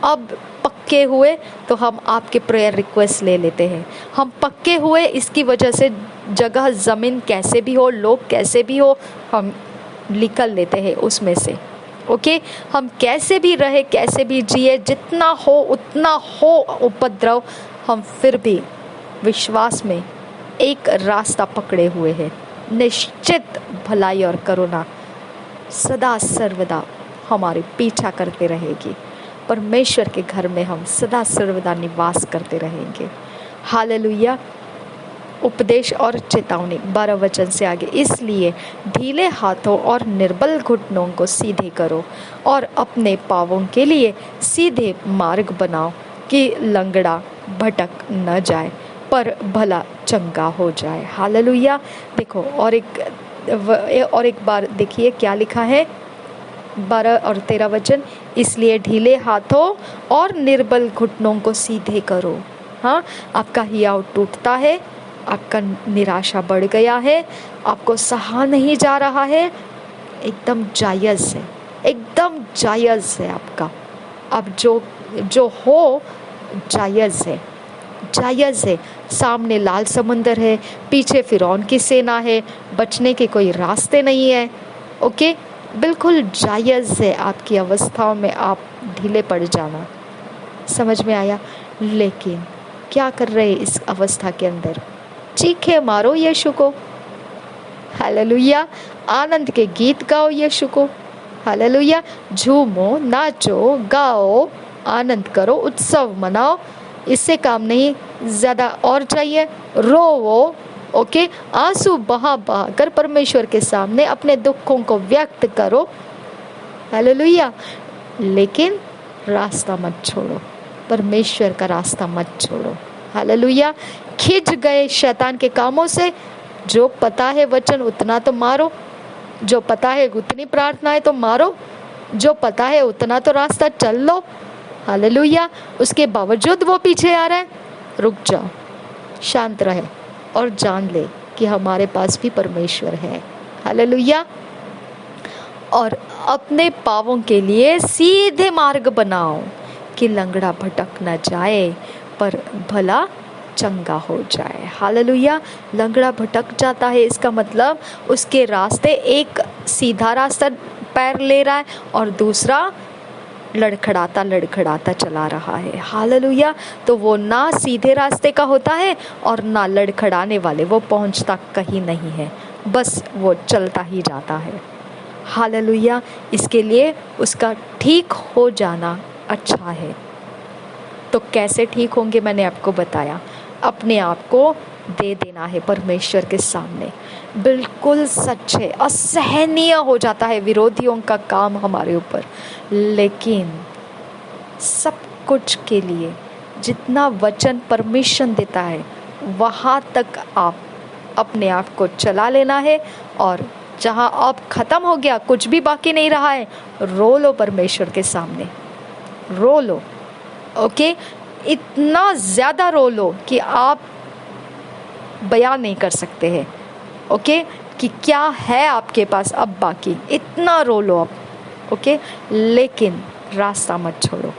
अब पक्के हुए तो हम आपके प्रेयर रिक्वेस्ट ले लेते हैं। हम पक्के हुए इसकी वजह से जगह ज़मीन कैसे भी हो, लोग कैसे भी हो, हम निकल लेते हैं उसमें से, ओके। हम कैसे भी रहे, कैसे भी जिए, जितना हो उतना हो उपद्रव, हम फिर भी विश्वास में एक रास्ता पकड़े हुए हैं। निश्चित भलाई और करुणा सदा सर्वदा हमारे पीछा करते रहेगी। परमेश्वर के घर में हम सदा सर्वदा निवास करते रहेंगे। हालेलुया। उपदेश और चेतावनी 12 वचन से आगे, इसलिए ढीले हाथों और निर्बल घुटनों को सीधे करो और अपने पांवों के लिए सीधे मार्ग बनाओ कि लंगड़ा भटक न जाए पर भला चंगा हो जाए। हालेलुया। देखो और एक बार देखिए क्या लिखा है, 12 और 13 वचन, इसलिए ढीले हाथों और निर्बल घुटनों को सीधे करो। हाँ, आपका हियाव टूटता है, आपका निराशा बढ़ गया है, आपको सहा नहीं जा रहा है, एकदम जायज़ है, एकदम जायज़ है आपका। अब जो हो जायज़ है, जायज़ है। सामने लाल समंदर है, पीछे फिरौन की सेना है, बचने के कोई रास्ते नहीं है, ओके। बिल्कुल जायज़ है आपकी अवस्थाओं में आप ढीले पड़ जाना। समझ में आया? लेकिन क्या कर रहे इस अवस्था के अंदर? चीखे मारो यीशु को। हालेलुया। आनंद के गीत गाओ यीशु को। हालेलुया। झूमो, नाचो, गाओ, आनंद करो, उत्सव मनाओ। इससे काम नहीं, ज़्यादा और चाहिए, रोवो, ओके, आंसू बहा बहा कर परमेश्वर के सामने अपने दुखों को व्यक्त करो, हालेलुया। लेकिन रास्ता मत छोड़ो, परमेश्वर का रास्ता मत छोड़ो, हालेलुया। खिंच गए शैतान के कामों से, जो पता है वचन उतना तो मारो, जो पता है उतनी प्रार्थनाएं तो मारो, जो पता है उतना तो रास्ता चल लो, हालेलुया। उसके बावजूद वो पीछे आ रहा है, रुक जाओ, शांत रहे और जान ले कि हमारे पास भी परमेश्वर है, हालेलुया। और अपने पापों के लिए सीधे मार्ग बनाओ कि लंगड़ा भटक न जाए पर भला चंगा हो जाए, हालेलुया। लंगड़ा भटक जाता है, इसका मतलब उसके रास्ते, एक सीधा रास्ता पैर ले रहा है और दूसरा लड़खड़ाता लड़खड़ाता चला रहा है, हालेलुया। तो वो ना सीधे रास्ते का होता है और ना लड़खड़ाने वाले, वो पहुंचता कहीं नहीं है, बस वो चलता ही जाता है, हालेलुया। इसके लिए उसका ठीक हो जाना अच्छा है। तो कैसे ठीक होंगे, मैंने आपको बताया, अपने आप को दे देना है परमेश्वर के सामने, बिल्कुल सच्चे, असहनीय हो जाता है विरोधियों का काम हमारे ऊपर, लेकिन सब कुछ के लिए जितना वचन परमिशन देता है वहाँ तक आप अपने आप को चला लेना है। और जहाँ अब ख़त्म हो गया, कुछ भी बाकी नहीं रहा है, रो लो परमेश्वर के सामने, रो लो, ओके। इतना ज़्यादा रो लो कि आप बयान नहीं कर सकते हैं, ओके, कि क्या है आपके पास अब बाकी, इतना रो लो आप, ओके। लेकिन रास्ता मत छोड़ो,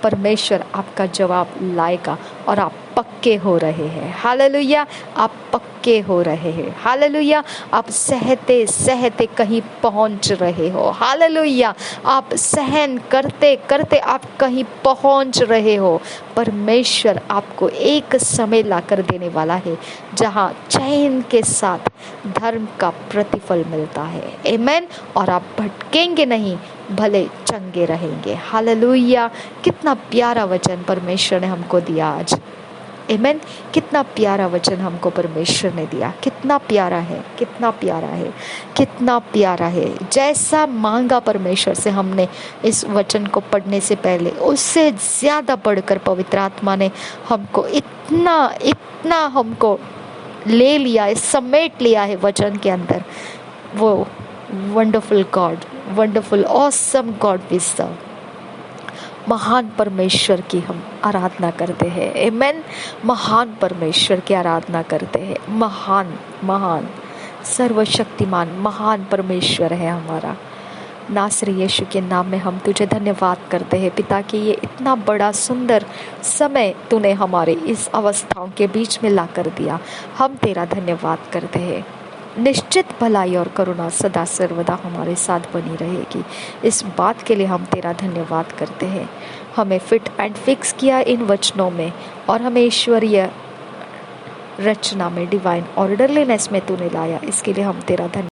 परमेश्वर आपका जवाब लाएगा और आप पक्के हो रहे हैं, हालेलुया। आप पक्के हो रहे हैं, हालेलुया। आप सहते सहते कहीं पहुंच रहे हो, हालेलुया। आप सहन करते करते आप कहीं पहुंच रहे हो। परमेश्वर आपको एक समय ला कर देने वाला है जहां चैन के साथ धर्म का प्रतिफल मिलता है, आमीन। और आप भटकेंगे नहीं, भले चंगे रहेंगे, हालेलुया। कितना प्यारा वचन परमेश्वर ने हमको दिया आज, आमीन। कितना प्यारा वचन हमको परमेश्वर ने दिया, कितना प्यारा है, कितना प्यारा है, कितना प्यारा है। जैसा मांगा परमेश्वर से हमने इस वचन को पढ़ने से पहले, उससे ज़्यादा बढ़कर पवित्र आत्मा ने हमको इतना इतना हमको ले लिया है, समेट लिया है वचन के अंदर। वो wonderful God, wonderful awesome God we serve, महान परमेश्वर की हम आराधना करते हैं, आमीन। महान परमेश्वर की आराधना करते हैं, महान महान सर्वशक्तिमान महान परमेश्वर है हमारा। नासरी यीशु के नाम में हम तुझे धन्यवाद करते हैं पिता कि ये इतना बड़ा सुंदर समय तूने हमारे इस अवस्थाओं के बीच में ला कर दिया। हम तेरा धन्यवाद करते हैं। निश्चित भलाई और करुणा सदा सर्वदा हमारे साथ बनी रहेगी, इस बात के लिए हम तेरा धन्यवाद करते हैं। हमें फिट एंड फिक्स किया इन वचनों में और हमें ईश्वरीय रचना में, डिवाइन ऑर्डरलीनेस में तूने लाया, इसके लिए हम तेरा धन्यवाद